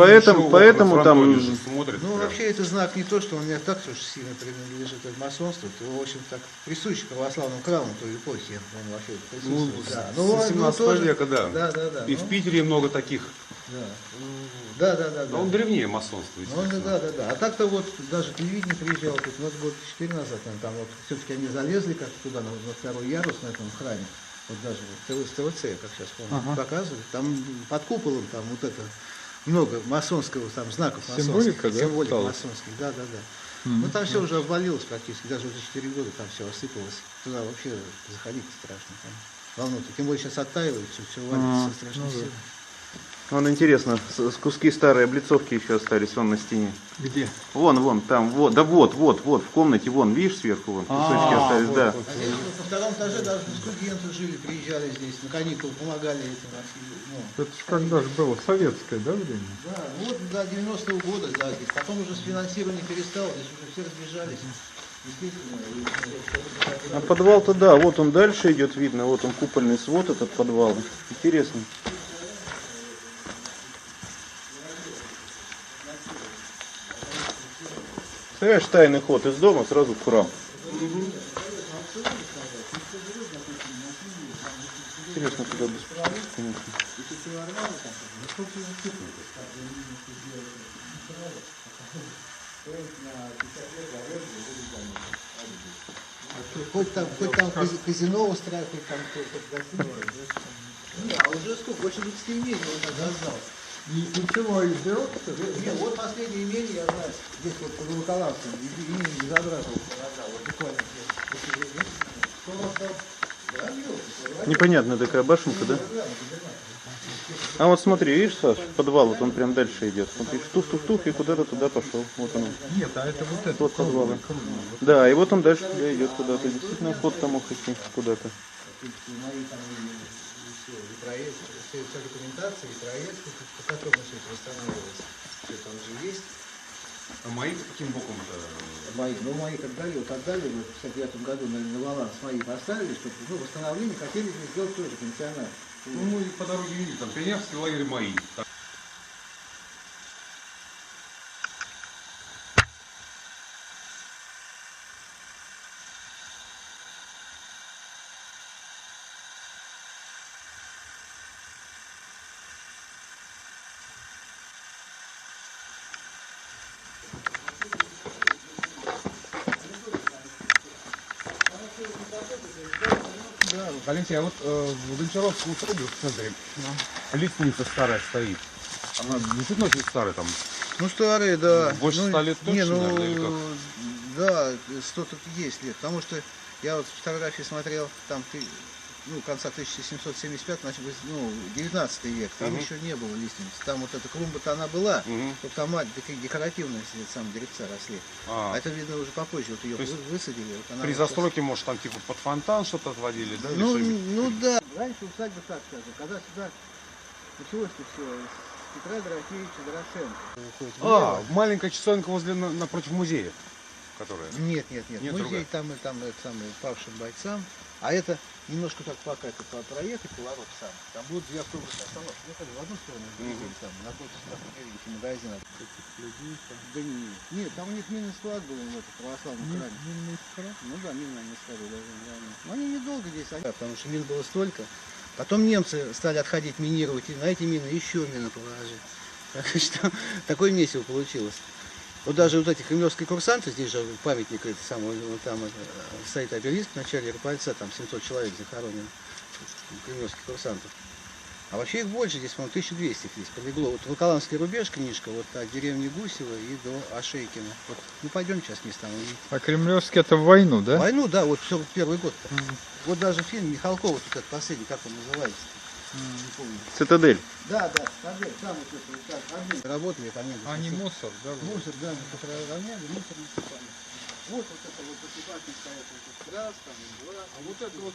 поэтому еще там- же смотрят. Ну, прям. вообще, это знак не то, что он не так уж сильно принадлежит к масонству, это, в общем, так присущ православному храму той эпохи, он вообще Ну, присутствует. Да. с Ну, 17 тоже- века, да. Да. И ну, в Питере много таких. Да. Но он древнее масонства, Ну, естественно. да. А так-то вот даже телевидение приезжало, тут, ну, это год 4 назад, наверное, там вот все-таки они залезли как-то туда, на второй ярус на этом храме, вот даже вот ТВЦ, как сейчас помню, показывают, там под куполом там вот это много масонского, там знаков масонских. Символика, да, Символика осталась? масонских, да. Ну там все уже обвалилось практически, даже за 4 года там все осыпалось. Туда вообще заходить страшно. Там вовнутрь. Тем более сейчас оттаивает, все валится со страшной силой. Вон интересно, с куски старой облицовки еще остались, вон на стене. Где? Вон, там, вот, да вот, в комнате, вон, видишь, сверху, вон, кусочки остались, да. А здесь вот на втором этаже даже студенты жили, приезжали здесь, на каникулы, помогали этим. Ну, Это ж когда же было? Советское, да, время? да, ну вот до 90-го года, да, здесь. Потом уже с финансированием перестало, здесь уже все разбежались. Естественно. А подвал-то, да, вот он дальше идет, видно, вот он купольный свод, этот подвал. Интересно. Представляешь, тайный ход из дома сразу в храм. Интересно, конечно, туда без... Конечно. Если все нормально, там, ну сколько его цикл? Как бы немножко сделать, то есть на 50 лет аренды будет хоть там казино устраивать, хоть там хоть гостиница. Не, а уже сколько? Больше 20 имений он отдал. Ничего, и берут? Не, вот последнее имение, я знаю, здесь вот под Волоколамском, имени Безобразова отдал, вот буквально здесь. Кто отдал? Непонятная такая башенка, да? А вот смотри, видишь, Саш, подвал, вот он прям дальше идет. Смотри, тух-тух-тух, и куда-то туда пошел. Вот он. Нет, а это вот это. Вот подвал. Да, и вот он дальше туда идет куда-то. Действительно, вход там мог идти куда-то. Мои там и проект, вся документация, и проект, по которому все это восстанавливалось. Все там же есть. А мои каким боком это? Мои как дали, вот отдали, вот в 1959 году на баланс мои поставили, чтобы восстановление хотели сделать тоже пенсионер. Ну, мы по дороге видели, там пионерский лагерь мои. Да, Валентин, а вот в Гончаровском усадьбе в центре лестница старая стоит. Она действительно очень старая там. Ну старые, да. Больше 100 лет точно, не, наверное, или как? Да, 100 тут есть лет. Потому что я вот фотографии смотрел, там конца 1775, значит, 19 век, там еще не было лестницы. Там вот эта клумба-то она была, только там декоративные самые деревца росли. А это, видно, уже попозже вот ее высадили. Вот она При вот застройке, может, там типа под фонтан что-то отводили, да? или Ну, что-нибудь? ну да. Раньше усадьба так скажем, когда сюда началось-то все с Петра Дорофеевича Дорошенко. Маленькая часовенка возле напротив музея, которая. Нет, Нет, музей там это самый павшим бойцам, а это немножко так пока это проехать, поворот сам. Там будут две автобусные остановки. Ну, в одну сторону, в другую, там, находится там, магазин. Да нет, там у них минный склад был в этом православном храме. Минный склад? Ну да, минные склады даже. Но они недолго здесь, потому что мин было столько. Потом немцы стали отходить минировать, и на эти мины еще мины положили. Так что такое месиво получилось. Вот даже вот эти кремлевские курсанты, здесь же памятник это самый, вот там стоит обелиск в начале Рапальца, там 700 человек захоронено, кремлевских курсантов. А вообще их больше, здесь, по-моему, 1200 здесь полегло. Вот Волоколамский рубеж, книжка, вот от деревни Гусева и до Ашейкина. Вот, ну пойдем сейчас вместе там увидим. А Кремлевский это в войну, да? Войну, да, вот 41 год. Вот даже фильм Михалкова, тут этот последний, как он называется? Не помню. Цитадель. Да, Цитадель, там вот это, вот так, одни работали, по ним. А не мусор, да? Мусор, да, равняли, мусор насыпали. Вот это вот посыпатель стоят, вот раз, там, два, а вот это вот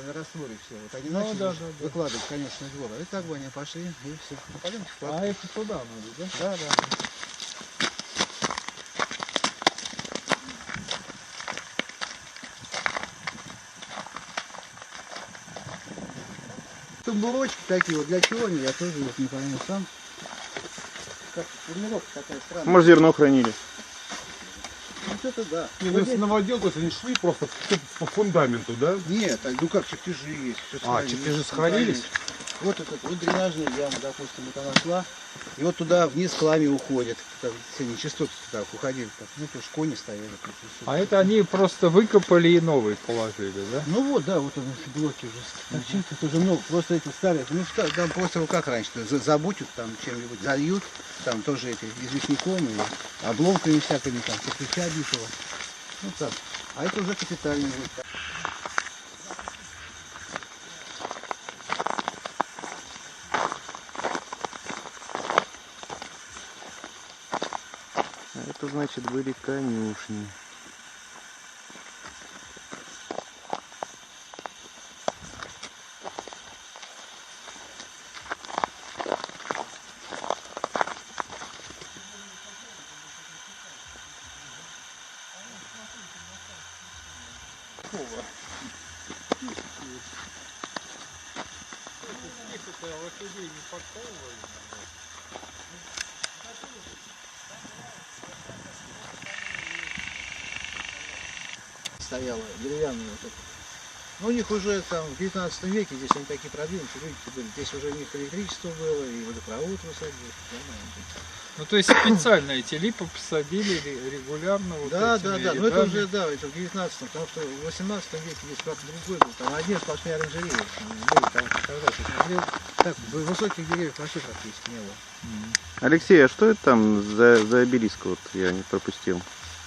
на растворе все. Вот они начали выкладывать, конечно, двор. И так бы они пошли, и все. Ну, пойдемте в А это туда надо, да? Да. Тамбурочки такие вот, для чего они, я тоже вот не пойму сам. Как формировка такая странная. Может, зерно хранили. Ну что-то да. Не, Вот ну, здесь- новодел, то есть они шли просто по фундаменту, да? Нет, ну как чертежи есть. всё сохранилось, чертежи всё сохранились? сохранилось. Вот этот, вот дренажная яма, допустим, вот она шла, и вот туда вниз пламя уходит. Так, все нечистоты так уходили, так, ну то кони стояли. так, и всё. А это они просто выкопали и новый положили, да? Ну вот, да, вот эти блоки уже торчат, это уже много, просто эти старые, ну там просто как раньше, забудут там чем-нибудь, зальют, там тоже эти известняком и обломками всякими, там, кирпича битого. Ну так, а это уже капитальный. А это значит были конюшни. Лошадей не подковывали. Стояла деревянная вот эта Ну, у них уже там в 19 веке, здесь они такие продвинутые люди были. Здесь уже у них электричество было, и водопровод высадили. Нормально. Ну, то есть специально эти липы посадили регулярно вот Да, этими да, да. Но рядами. это уже, да, это в 19-м, потому что в 18 веке здесь как другой был. Там одни сплошные оранжереи. Там были, там, когда ты смотрел, так, высоких деревьев вообще практически не было. Алексей, а что это там за обелиск? Вот я не пропустил.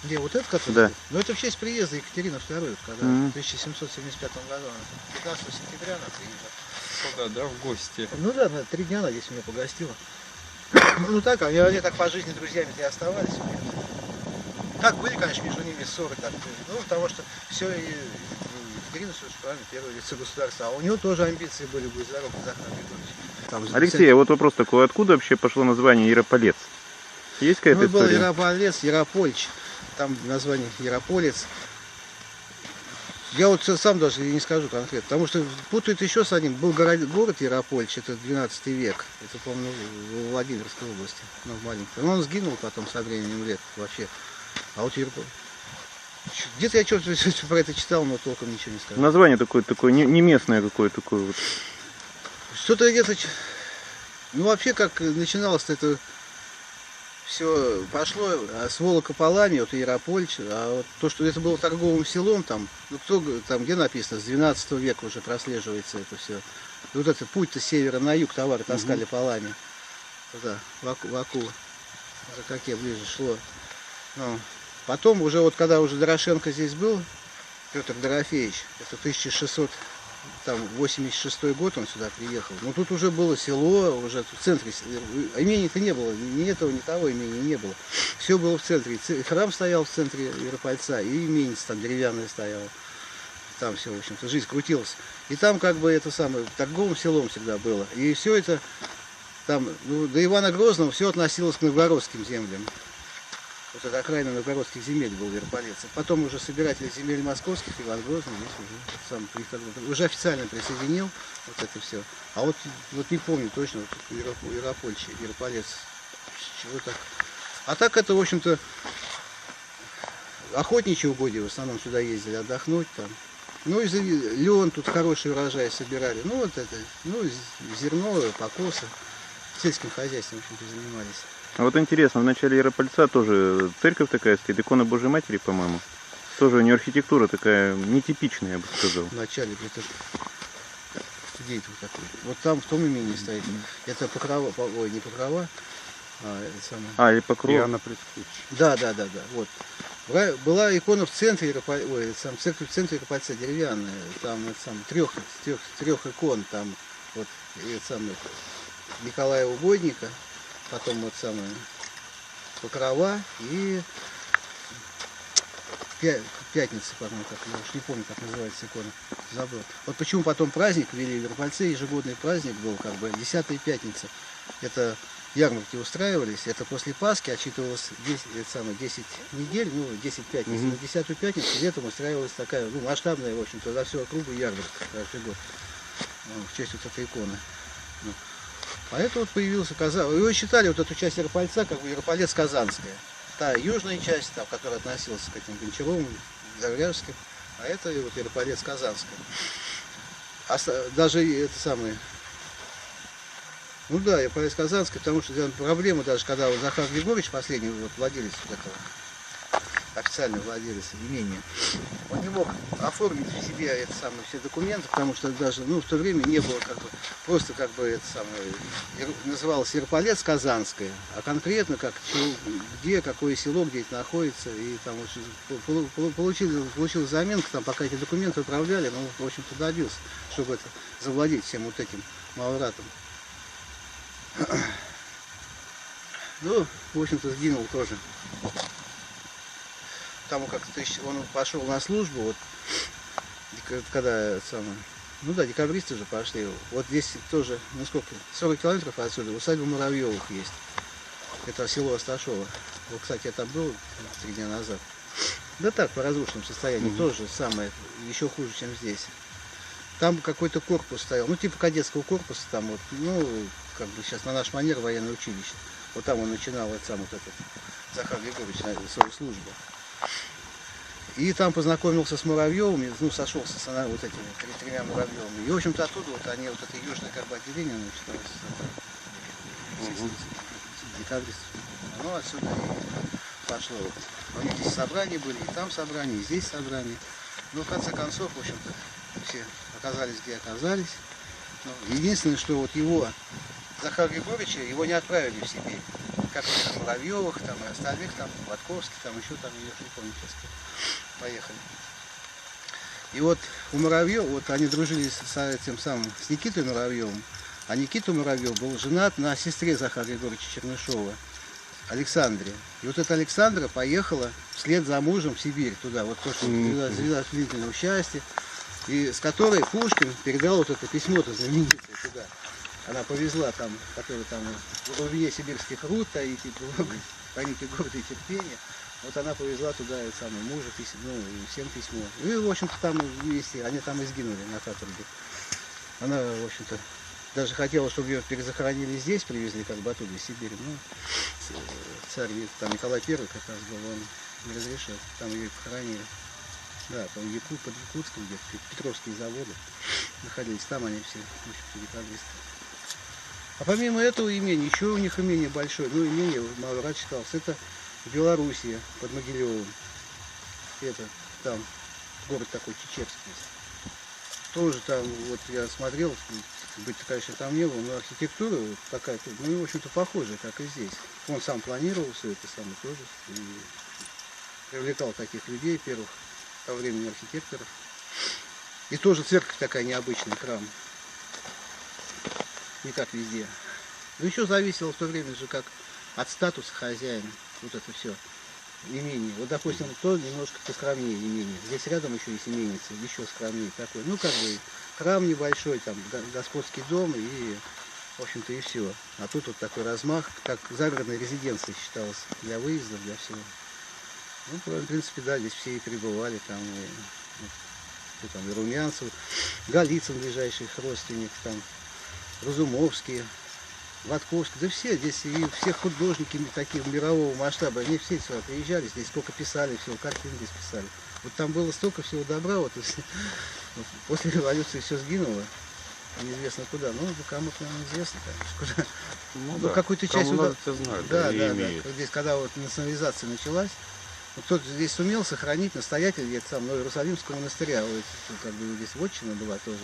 Где, вот это который? Да. Ну, это в честь приезда Екатерины II, когда Мгм. в 1775 году, она 15 сентября она приезжала. Сюда, да, в гости. Ну да, на 3 дня она здесь меня погостила. Ну так, они так по жизни друзьями-то и оставались. Так были, конечно, между ними ссоры, так, ну, потому что все, и Екатерина, все правильно, первое лицо государства, а у него тоже амбиции были, будь здоров, Захар Григорьевич. Алексей, а вот вопрос такой, откуда вообще пошло название Ярополец? Есть какая-то Ну, был история? Ярополец, Яропольч, там название Ярополец. Я вот сам даже и не скажу конкретно, потому что путают еще с одним. Был город Яропольч, это 12 век, это, по-моему, в Владимирской области, ну, в маленькой. Но он сгинул потом со временем лет вообще. А вот Ярополь... Где-то я что-то про это читал, но толком ничего не скажу. Название такое не местное какое-то такое вот. Что-то где-то... Ну, вообще, как начиналось это... Все пошло с Волокополами, вот Яропольч, а вот то, что это было торговым селом, там, ну кто там, где написано, с 12 века уже прослеживается это все. И вот этот путь-то с севера на юг товары таскали полами. Туда, в Аку, за Каке ближе шло. Ну, потом уже вот когда уже Дорошенко здесь был, Петр Дорофеевич, это 1686 год он сюда приехал. Но тут уже было село, уже в центре. Имений-то не было, ни этого, ни того имени не было. Все было в центре. Храм стоял в центре Яропольца, и именица там деревянная стояла. Там все, в общем-то, жизнь крутилась. И там как бы это самое, торговым селом всегда было. И все это там, ну, до Ивана Грозного все относилось к новгородским землям. Вот это окраина новгородских земель был Ярополец. Потом уже собиратели земель московских, Иван Грозный, здесь уже официально присоединил вот это все. А вот не помню точно, вот Ярополец, чего так. А так это, в общем-то, охотничьи угодья в основном сюда ездили отдохнуть там. Ну, и лен тут хороший урожай собирали. Ну, вот это, ну, зерно, покосы. Сельским хозяйством, в общем-то, занимались. А вот интересно, в начале Яропольца тоже церковь такая стоит, икона Божьей Матери, по-моему. Тоже у нее архитектура такая нетипичная, я бы сказал. В начале это где это вот такой? Вот там в том имении стоит. Это Покрова, ой, не Покрова, а это самое. Или Покров. Иоанна Предтечи. Да, вот. Была икона в центре церковь в центре Яропольца деревянная. Там это самое, трех икон, там вот это самое, Николая Угодника, потом вот самое Покрова и Пятница, по-моему, как, я уж не помню, как называется икона, забыл. Вот почему потом праздник ввели в Яропольце, ежегодный праздник был, как бы, 10-я пятница. Это ярмарки устраивались, это после Пасхи отчитывалось 10 недель, ну, 10 пятниц. На 10-ю пятницу летом устраивалась такая, ну, масштабная, в общем-то, за всю округу ярмарка каждый год, ну, в честь вот этой иконы. Ну. А это вот появился Казан. Его считали вот эту часть Яропольца, как бы Ярополец Казанская. Та южная часть, там, которая относилась к этим Гончаровым, Завряжским, а это вот Ярополец Казанская. Даже это самое, ну да, Ярополец Казанская, потому что проблема даже, когда вот Захар Григорьевич, последний вот владелец вот этого, официальный владелец имения, он не мог оформить в себе это самое, все документы, потому что даже, ну, в то время не было как бы, просто как бы это самое, называлось Ярополец Казанская, а конкретно как, где, какое село, где это находится, и там получил заменку, там пока эти документы отправляли, ну, в общем-то, добился, чтобы это завладеть всем вот этим Малоратом. Ну, в общем-то, сгинул тоже. Там как-то он пошел на службу, вот, когда самое, ну да, декабристы же пошли. Вот здесь тоже, ну сколько, 40 километров отсюда, усадьба Муравьевых есть. Это село Асташово. Вот, кстати, я там был 3 дня назад. Да так, по разрушенном состоянии, тоже самое, еще хуже, чем здесь. Там какой-то корпус стоял, ну типа кадетского корпуса, там вот, ну, как бы сейчас на наш манер военное училище. Вот там он начинал, вот этот Захар Григорьевич, свою службу. И там познакомился с Муравьевым, ну, сошелся с вот этими тремя Муравьевыми. И, в общем-то, оттуда вот они, вот это южное как бы отделение, оно считалось декабристов. Оно отсюда и пошло. У них здесь собрания были, и там собрания, и здесь собрания. Но, в конце концов, в общем-то, все оказались, где оказались. Ну, единственное, что вот его, Захара Григорьевича, его не отправили в Сибирь. Как и Муравьевых, там, и остальных, там, Ватковских, там еще там, я не помню, честно, поехали. И вот у Муравьева, вот они дружили с этим самым, с Никитой Муравьевым, а Никита Муравьев был женат на сестре Захара Григорьевича Чернышова, Александре. И вот эта Александра поехала вслед за мужем в Сибирь, туда, вот то, что звезда длительного счастья, и с которой Пушкин передал вот это письмо-то знаменитое туда. Она повезла там, который там в глубине сибирских руд, таите, храните гордое терпение. Вот она повезла туда и самое мужа, ну, и всем письмо. И, в общем-то, там вместе, они там и сгинули на каторге. Она, в общем-то, даже хотела, чтобы ее перезахоронили здесь, привезли как бы оттуда, из Сибири. Ну, царь, там Николай I как раз был, он не разрешил, там ее похоронили. Да, там под Якутском, где-то Петровские заводы находились, там они все, в общем-то, декабристы. А помимо этого имения, еще у них имение большое, ну имение, Марат считался, это в Белоруссии, под Могилевым. Это там город такой Чечерский. Тоже там, вот я смотрел, быть, конечно, там не было, но архитектура вот какая-то, ну, в общем-то, похожая, как и здесь. Он сам планировал все это самое тоже, и привлекал таких людей, первых по времени архитекторов. И тоже церковь такая необычная, храм. Не как везде. Но еще зависело в то время же как от статуса хозяина. Вот это все. Имение. Вот, допустим, то немножко поскромнее имение. Здесь рядом еще есть именица, еще скромнее такой. Ну, как бы храм небольшой, там господский дом и, в общем-то, и все. А тут вот такой размах, как загородная резиденция считалась для выездов, для всего. Ну, в принципе, да, здесь все и пребывали, там, и Румянцев, Голицын, ближайший их родственник, там, Разумовские, Ватковский, да все здесь, и все художники такие мирового масштаба, они все сюда приезжали, здесь сколько писали, всего, картин здесь писали. Вот там было столько всего добра, вот, после революции все сгинуло, неизвестно куда, ну, кому-то, наверное, известно, конечно, куда. Ну, да, какую-то часть кому надо, те знают, да, и да, имеют. да, здесь, когда вот национализация началась, вот кто-то здесь сумел сохранить настоятель, где-то сам, Иерусалимского монастыря, вот, как бы здесь вотчина была тоже,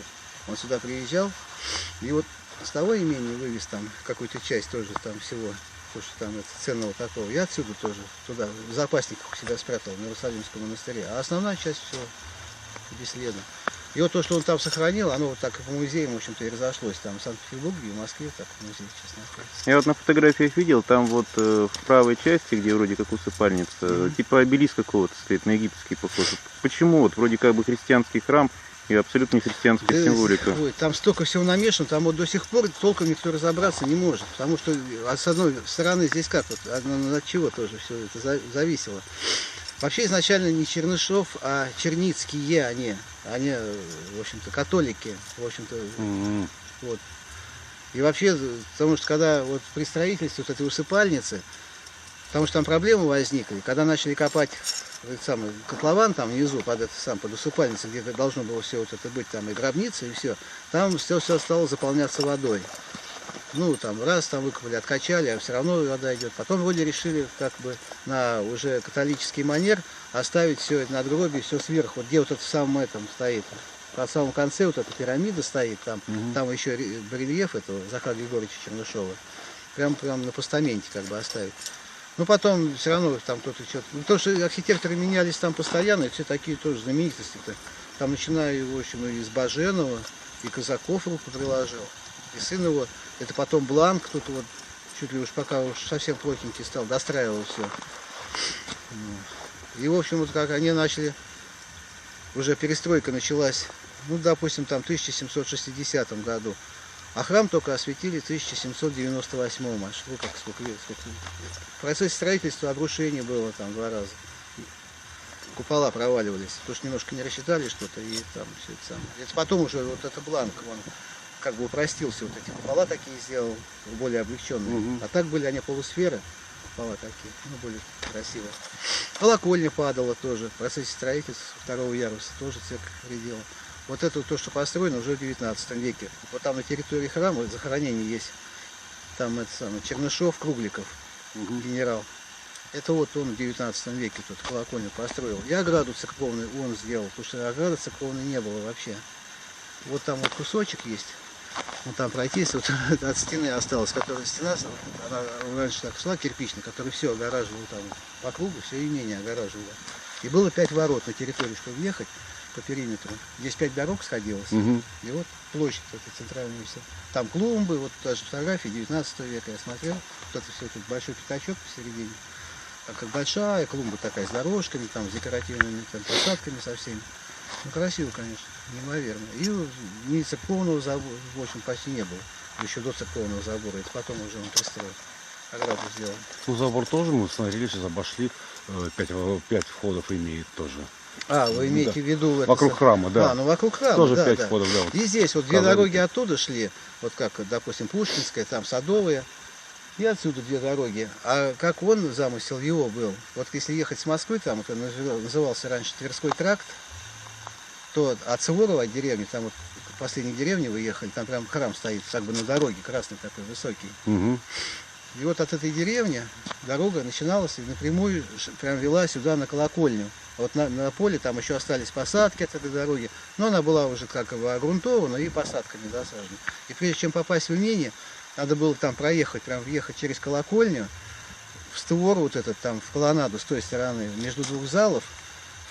он сюда приезжал, и вот с того имения вывез там какую-то часть тоже там всего, то, что там это ценного такого. Я отсюда тоже туда, в запасниках у себя спрятал, на Иерусалимском монастыре. А основная часть всего бесследно. И вот то, что он там сохранил, оно вот так и по музеям, в общем-то, и разошлось. Там в Санкт-Петербурге и в Москве так музей сейчас находится. Я вот на фотографиях видел, там вот в правой части, где вроде как усыпальница, типа обелиск какого-то стоит, на египетский похож. Почему вот вроде как бы христианский храм и абсолютно не христианская символика? Ой, там столько всего намешано, там вот до сих пор толком никто разобраться не может. Потому что с одной стороны здесь как вот, от чего тоже все это зависело. Вообще изначально не Чернышов, а Черницкие они, в общем-то, католики, в общем-то, вот. И вообще, потому что когда вот при строительстве вот этой усыпальницы, потому что там проблемы возникли, когда начали копать самый котлован там внизу, под усыпальницей, где должно было все вот это быть, там и гробница, и все, там все стало заполняться водой. Ну, там раз там выкопали, откачали, а все равно вода идет. Потом вроде решили как бы на уже католический манер оставить все это надгробие, все сверху, вот где вот это в самом этом стоит. На самом конце вот эта пирамида стоит, там, там еще барельеф этого Захара Григорьевича Чернышова. Прям на постаменте как бы оставить. Но потом все равно там кто-то что-то... Потому что архитекторы менялись там постоянно, и все такие тоже знаменитости-то. Там начиная, в общем, и с Баженова, и Казаков руку приложил, и сын его. Это потом Бланк, кто-то вот чуть ли уж пока уж совсем плохенький стал, достраивал все. И, в общем, вот как они начали, уже перестройка началась, ну, допустим, там в 1760 году. А храм только осветили в 1798 аж. Ну, сколько лет. В процессе строительства обрушение было там 2 раза. Купола проваливались, потому что немножко не рассчитали что-то, и там все это самое. Это потом уже вот это Бланк, он как бы упростился, вот эти купола такие сделал, более облегченные. А так были они полусферы, купола такие, ну, более красивые. Колокольня падала тоже, в процессе строительства второго яруса тоже церковь предела. Вот это то, что построено уже в 19 веке. Вот там на территории храма захоронение есть. Там это самое, Чернышов, Кругликов, генерал. Это вот он в 19 веке тут колокольню построил. И ограду церковную он сделал, потому что ограды церковной не было вообще. Вот там вот кусочек есть. Вот там пройтись, вот от стены осталась, которая стена, она раньше так шла, кирпичная, которая все огораживала там по кругу, все имение огораживала. И было 5 ворот на территорию, чтобы въехать по периметру. Здесь 5 дорог сходилось. И вот площадь эта центральная вся. Там клумбы, вот даже фотографии 19 века я смотрел. Вот это все, тут большой пятачок посередине. Так как большая клумба такая с дорожками, там с декоративными там, посадками со всеми. Ну, красиво, конечно, неимоверно. И ни церковного забора, в общем, почти не было. Еще до церковного забора. Это потом уже он пристроил. Ограду сделал. Ну, забор тоже мы смотрели, сейчас обошли. 5 входов имеет тоже. А, вы имеете в виду... Это Вокруг храма, да. А, ну вокруг храма, Тоже да, 5 да. входов, да. Вот. И здесь вот 2 дороги оттуда шли, вот как, допустим, Пушкинская, там Садовая, и отсюда 2 дороги. А как он, замысел его был, вот если ехать с Москвы, там это назывался раньше Тверской тракт, то от Суворова, от деревни, там вот последней деревни вы ехали, там прям храм стоит, как бы на дороге, красный такой, высокий. И вот от этой деревни дорога начиналась и напрямую прям вела сюда на колокольню. Вот на поле там еще остались посадки от этой дороги, но она была уже как бы огрунтована и посадками засажена. И прежде чем попасть в имение, надо было там проехать, прям въехать через колокольню, в створ вот этот там, в колоннаду с той стороны, между 2 залов,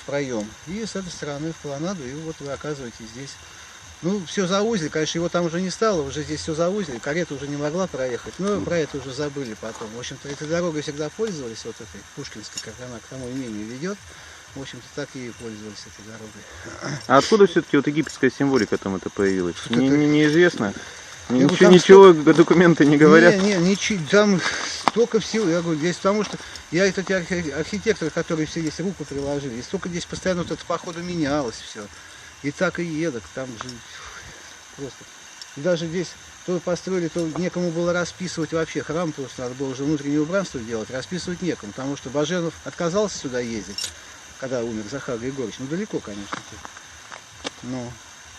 в проем, и с этой стороны в колоннаду, и вот вы оказываетесь здесь. Ну, все заузили, конечно, его там уже не стало, уже здесь все заузили, карета уже не могла проехать, но про это уже забыли потом. В общем-то, этой дорогой всегда пользовались, вот этой Пушкинской, как она к тому имению ведет. В общем-то, так и пользовались этой дорогой. А откуда все-таки вот египетская символика там это появилась? Неизвестно. Я Ничего, ничего документы не говорят. Ничего, там столько всего, я говорю, здесь, потому что я эти архитекторы, которые все здесь руку приложили, и столько здесь постоянно вот это по ходу менялось все. И так и едок, там же просто. И даже здесь то построили, то некому было расписывать вообще храм, потому что надо было уже внутреннее убранство делать, расписывать некому, потому что Баженов отказался сюда ездить, когда умер Захар Григорьевич. Ну далеко, конечно. Но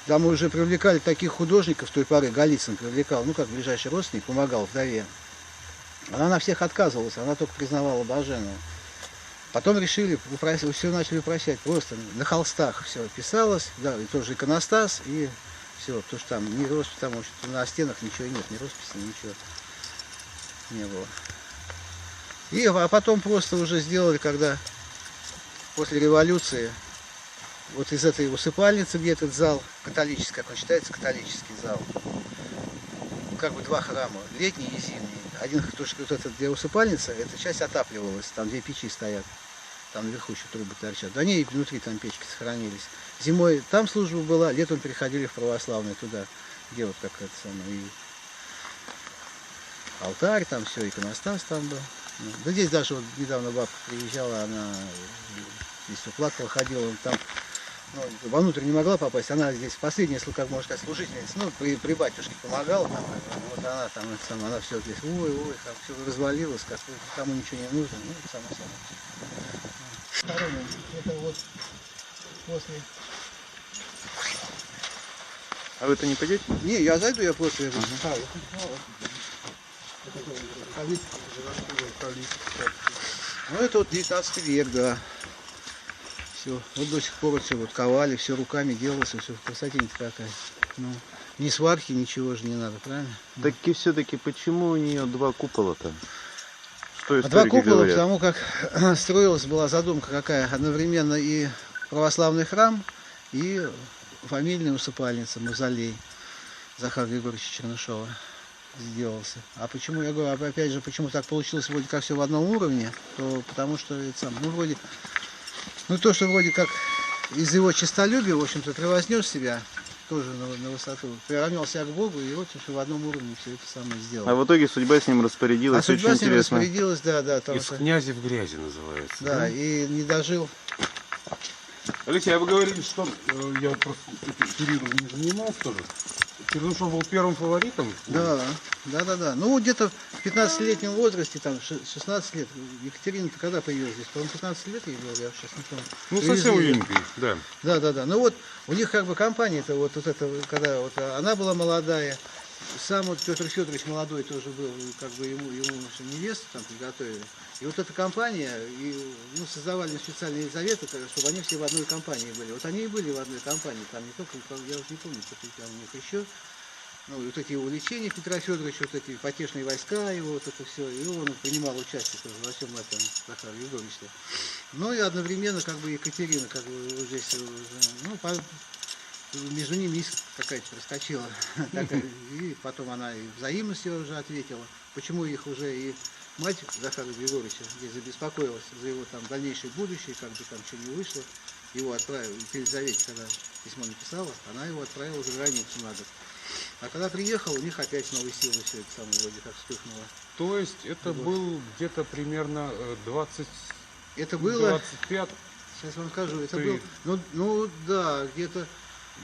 там мы уже привлекали таких художников, в той поры Голицын привлекал, ну как ближайший родственник, помогал вдове. Она на всех отказывалась, она только признавала Баженова. Потом решили, все начали упрощать, просто на холстах все писалось, да, и тоже иконостас, и все, потому что там ни росписи, там что на стенах ничего нет, ни росписи, ничего не было. А потом просто уже сделали, когда после революции, вот из этой усыпальницы, где этот зал католический, как он считается, католический зал, как бы 2 храма, летний и зимний. Один, то, что вот этот, где усыпальница, эта часть отапливалась, там 2 печи стоят, там наверху еще трубы торчат. Да они и внутри там печки сохранились. Зимой там служба была, летом переходили в православную туда, где вот как это самое, и алтарь там все, иконостас там был. Да здесь даже вот недавно бабка приезжала, она здесь плакала, ходила, там, ну, вовнутрь не могла попасть, она здесь последняя, как можно сказать, служительница, ну, при батюшке помогала, там, вот она там, это самое, она все здесь, ой, там все развалилось, как кому ничего не нужно, ну, это само. Это вот после... А вы-то не пойдете? Не, я зайду, я после... Ну, это вот 19 век, да. Все, вот до сих пор все вот ковали, все руками делалось, все красотень-то какая. Ну, ни сварки, ничего же не надо, правильно? Так и все-таки почему у нее 2 купола-то? Что историки 2 купола, говорят? потому как строилась была задумка какая, одновременно и православный храм, и фамильная усыпальница, мавзолей Захара Григорьевича Чернышова сделался. А почему, я говорю, опять же, почему так получилось вроде как все в одном уровне, то потому что это сам, ну вроде, ну то, что вроде как из его честолюбия, в общем-то, превознес себя тоже на высоту, приравнял себя к Богу, и вот что в одном уровне все это самое сделал. А в итоге судьба с ним распорядилась, А судьба очень с ним интересно. распорядилась, да. Из князи в грязи называется. Да, и не дожил. Алексей, а вы говорили, что я просто периодом не занимался тоже. Чернышов был первым фаворитом? Да. Ну, где-то в 15-летнем возрасте, там 16 лет, Екатерина-то когда появилась здесь? По-моему, 15 лет ей было, я сейчас не помню. Ну, Привезли совсем её. юненький, да. Да. Ну вот у них как бы компания-то вот это, когда вот она была молодая, сам вот Петр Федорович молодой тоже был, как бы ему невесту там приготовили. И вот эта компания, и, ну, создавали специальные Елизаветы, чтобы они все в одной компании были. Вот они и были в одной компании, там не только, я уже не помню, что там у них еще. Ну, и вот эти увлечения Петра Федоровича, вот эти потешные войска его, вот это все, и он принимал участие тоже во всем этом, Захар Егорович. Ну и одновременно как бы Екатерина, как бы вот здесь, ну, между ними искра какая-то проскочила. И потом она и взаимность ее уже ответила. Почему их уже и мать Захара Григорьевича здесь забеспокоилась за его там дальнейшее будущее, как бы там что не вышло. Его отправили, к Елизавете, когда письмо написала, она его отправила за границу на год. А когда приехал, у них опять новые силы все это самое вроде как вспыхнуло. То есть это Вот. был где-то примерно 20... Это было, 25, сейчас вам скажу, это Ты- был, ну да, где-то,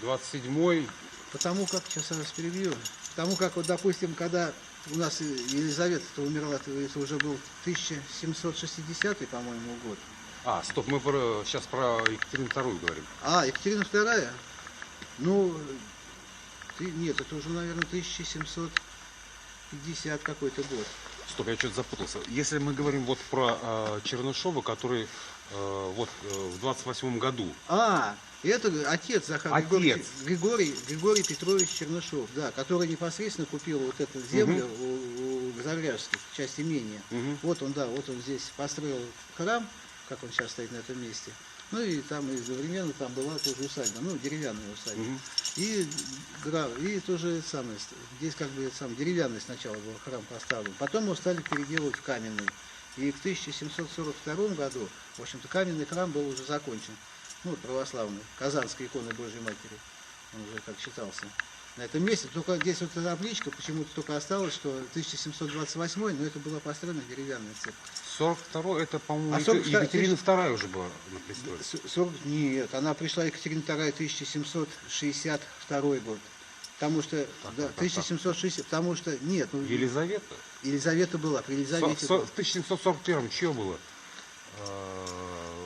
27-й. потому как, сейчас я вас перебью, потому как, вот, допустим, когда у нас Елизавета умерла, это уже был 1760, по-моему, год. А, стоп, мы сейчас про Екатерину II говорим. А, Екатерина II? Ну, нет, это уже, наверное, 1750 какой-то год. Стоп, я что-то запутался. Если мы говорим вот про Чернышова, который вот в 28-м году. А, это отец Захара Отец. Григорий Петрович Чернышов, да, который непосредственно купил вот эту землю у Завряжских, часть имения. Мгм. Вот он, да, вот он здесь построил храм, как он сейчас стоит на этом месте. Ну и там одновременно там была тоже усадьба, ну деревянная усадьба. Мгм. И тоже самое, здесь как бы сам деревянный сначала был храм поставлен, потом его стали переделывать в каменный. И в 1742 году, в общем-то, каменный храм был уже закончен, ну, православный, Казанской иконы Божьей Матери, он уже как считался. На этом месте, только здесь вот эта табличка почему-то только осталось, что 1728, но это была построена деревянная церковь. 42-й, это, по-моему, А 42-й, Екатерина II уже была на престоле. Нет, она пришла, Екатерина II, 1762 год. Потому что, да, 1760, потому что, нет, ну, Елизавета? Елизавета была, при Елизавете была. В 1741-м чье было?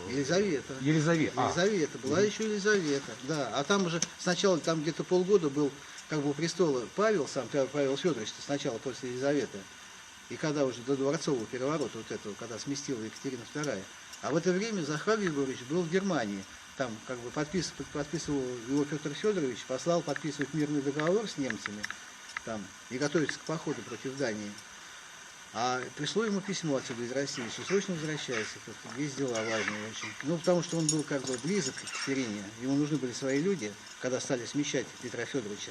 Елизавета. Елизавета. Елизавета, была еще Елизавета, да. А там уже сначала, там где-то полгода был, как бы у престола Павел, сам Павел Федорович, сначала после Елизаветы. И когда уже до дворцового переворота вот этого, когда сместила Екатерина II. А в это время Захар Егорович был в Германии. Там как бы подписывал его Петр Федорович, послал подписывать мирный договор с немцами там, и готовиться к походу против Дании. А пришло ему письмо отсюда из России, что срочно возвращайся, тут есть дела важные очень. Ну, потому что он был как бы близок к Екатерине, ему нужны были свои люди, когда стали смещать Петра Федоровича,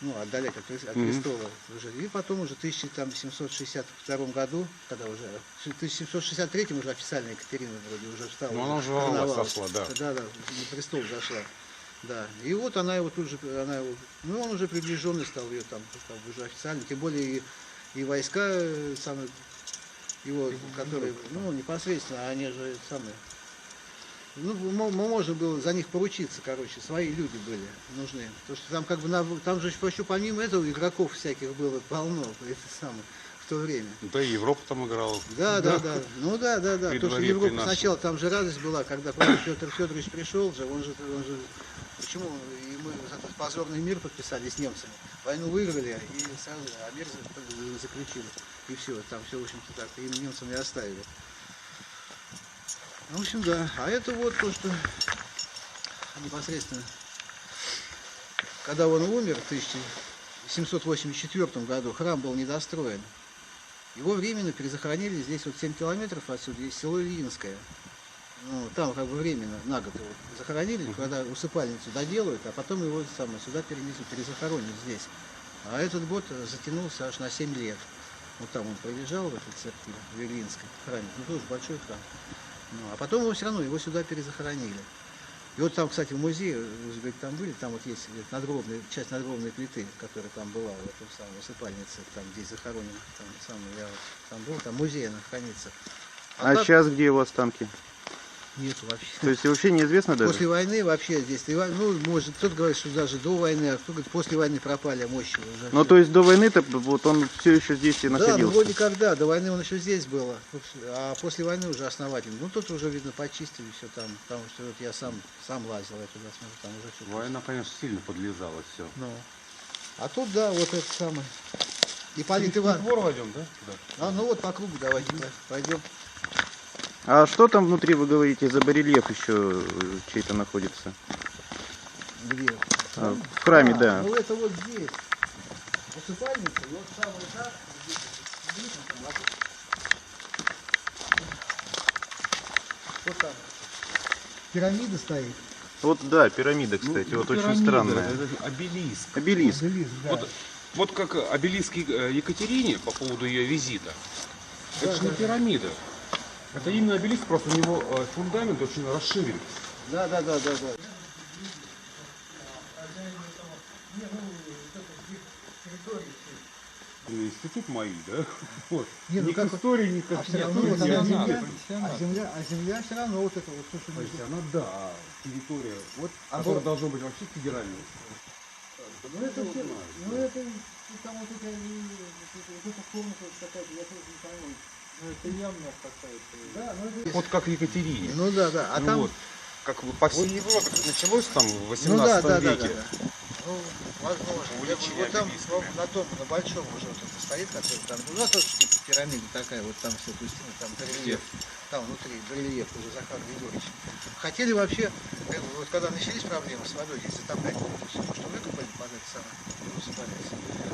ну, отдалять от престола уже. И потом уже в 1762 году, когда уже, в 1763 уже официально Екатерина вроде уже встала. Ну, она уже короновалась. сошла, да. Да, на престол зашла. Да. И вот она его тут же, ну, он уже приближенный стал ее там, как бы уже официально, тем более и войска самые, его, которые, ну, непосредственно, они же самые, ну, можно было за них поручиться, короче, свои люди были нужны. Потому что там как бы, там же еще помимо этого игроков всяких было полно, это самое, в то время. Да и Европа там играла. Да. Ну да. При То, что дворе Европа при нашем. сначала, там же радость была, когда Петр Федорович пришел же, он же, почему и мы этот позорный мир подписали с немцами, войну выиграли и сразу мир заключили. И все, там все, в общем-то, так, им немцам и оставили. В общем, да. А это вот то, что непосредственно, когда он умер в 1784 году, храм был недостроен. Его временно перезахоронили здесь вот 7 километров отсюда, есть село Ильинское. Ну, там как бы временно на год его захоронили, когда усыпальницу доделают, а потом его сюда перенесут, перезахоронят здесь. А этот год затянулся аж на 7 лет. Вот там он пролежал в этой церкви, в Ильинской храме, ну тоже большой храм. Ну, а потом его все равно, его сюда перезахоронили. И вот там, кстати, в музее, вы же говорите, там были, там вот есть часть надгробной плиты, которая там была в этом самом усыпальнице, там здесь захоронен, я вот там был, там музей она хранится. А так, сейчас где его останки? Нет вообще. То есть вообще неизвестно даже? После войны вообще здесь, ну, может, кто-то говорит, что даже до войны, а кто говорит, после войны пропали мощи уже. Ну, то есть до войны-то вот он все еще здесь и Да, ну находился? вроде когда, до войны он еще здесь был, а после войны уже основательно. Ну, тут уже, видно, почистили все там, потому что вот я сам лазил, я туда смотрю, там уже все. Война, конечно, сильно подлезала все. Ну. А тут, да, вот это самое. Ипполит Иван. Двор войдем, да? Туда? А, ну вот по кругу давайте пойдем. А что там внутри, вы говорите, за барельеф еще чей-то находится? Где? В храме, да. Ну это вот здесь. Усыпальница, и вот самый этаж, здесь, видно, там, вот там. Пирамида стоит. Вот, да, пирамида, кстати, вот очень странная. Это обелиск. Обелиск. Да. Вот как обелиск Екатерине по поводу ее визита. Это Да, же не да. пирамида. Это именно обелиск, просто у него фундамент очень расширен. Да. Институт мои, да? Вот. Не, ну Ни как к истории, ни к А все равно архитектуре вот не она относится. земля все равно вот это вот то, что То есть между- она, да, территория, Вот, которая должна быть вообще федеральной. ну это все, ну это там вот это вот эта комната вот какая-то, я тоже не пойму. Ну, это явно какая-то... Да, ну это. Вот как в Екатерине. Ну да, а Ну там. вот, как бы по всей Европе как началось там в 18 Ну да. веке. Ну, возможно. Увлечение Вот там, обелисками. на том, на большом уже вот это стоит, который там, ну, тоже типа пирамида такая, вот там все пустина, там барельеф, там внутри барельеф уже Захар Григорьевич. Хотели вообще, вот когда начались проблемы с водой, здесь затоплять это все, что выкопали под это самое,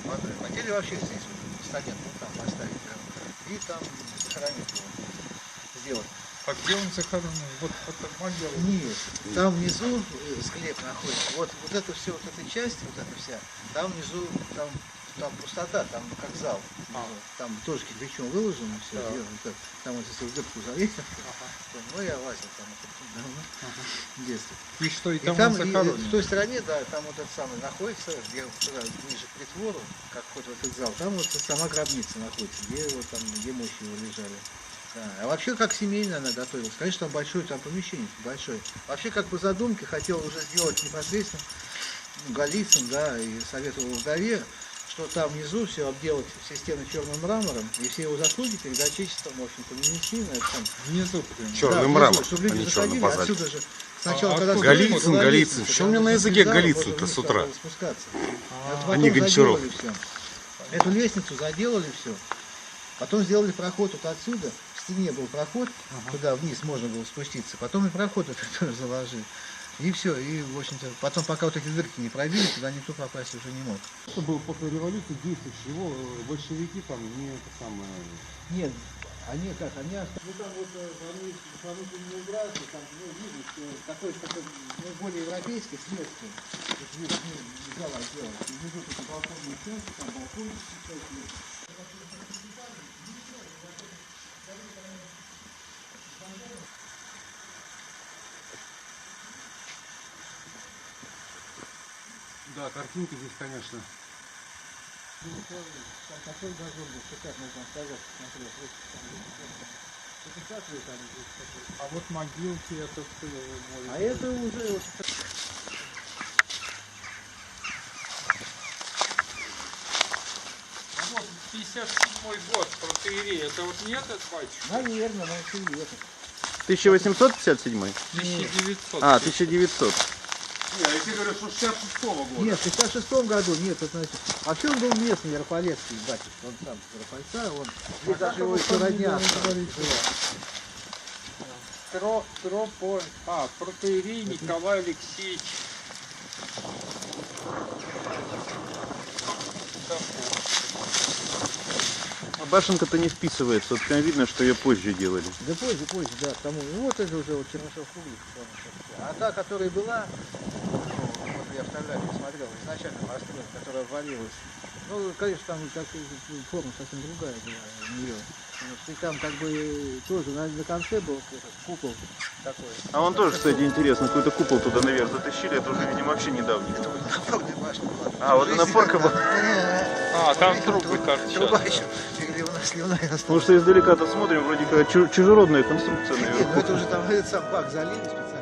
водой. Хотели вообще здесь вот стадент вот там поставить прям, и там захоронить его, сделать. А где он захоронен? Вот это могила. Нет, там внизу склеп находится. Вот это все, вот эта часть, вот эта вся, там внизу, там пустота, там как зал. Там тоже кирпичом выложено все, Да. там вот если в дырку залезть, ну я лазил там давно, в детстве. И что, и И там, там он и захоронен? в той стороне, да, там вот этот самый находится, где туда, ниже к притвору, как вход в этот зал, там вот сама гробница находится, где его там, где мощи его лежали. Да. А вообще как семейно она готовилась. Конечно, там большое там помещение, большое. Вообще как по задумке хотел уже сделать непосредственно Голицын, да, и советовал вдове, что там внизу все обделать, все стены черным мрамором, и все его заслуги перед Отечеством, в общем-то, нанести на это там. Внизу прям. Черный внизу, мрамор, чтобы люди а не черный заходили, базальт. отсюда же. Сначала, А когда откуда? Голицын, Голицын. Что у меня на языке Голицын-то с утра? Спускаться. А, Это потом не Гончаров. заделали все. Эту лестницу заделали все. Потом сделали проход вот отсюда. В стене был проход, туда вниз можно было спуститься. Потом и проход это тоже заложили. И все. И, в общем-то, потом, пока вот эти дырки не пробили, туда никто попасть уже не мог. Это был после революции действующий, его большевики там не это самое... Нет, они как? Они ну там вот внутренней граждан, там видно, что такой ну, более европейский, светский. То есть вид зала сделали. И внизу такие балконные части, там балкончики всякие. Да, картинки здесь, конечно. Какой газон был, как можно сказать, смотрел. Это как вы там здесь такой? А вот могилки это все может А быть. это уже вот А вот 57-й год протеерей, это вот не этот батюшка? наверное, на это. 1857? 1900. А, 1900. Не, а если говорят, что 66-го года. Нет, в 56 году, нет, это значит. Вообще он был местный Ярополецкий батюшка, он сам из Яропольца, он здесь даже его еще родня. Протеерей Николай Алексеевич. А башенка-то не вписывается, вот прям видно, что ее позже делали. Да позже, да, тому. Ну, вот это уже вот Чернышев публика. А та, которая была, ну, вот я фотографии смотрел, изначально построена, которая обвалилась. Ну, конечно, там как, форма совсем другая была у нее. И там как бы тоже на конце был этот купол такой. А он тоже, кстати, интересно, какой-то купол туда наверх затащили, это уже, видимо, вообще недавний. Это вот напорная башня была. А, вот она порка была. А, там трубы торчат. Труба еще переливная. сливная осталась. Потому что издалека-то смотрим, вроде как чужеродная конструкция Нет, наверху. ну это уже там этот сам бак залили специально.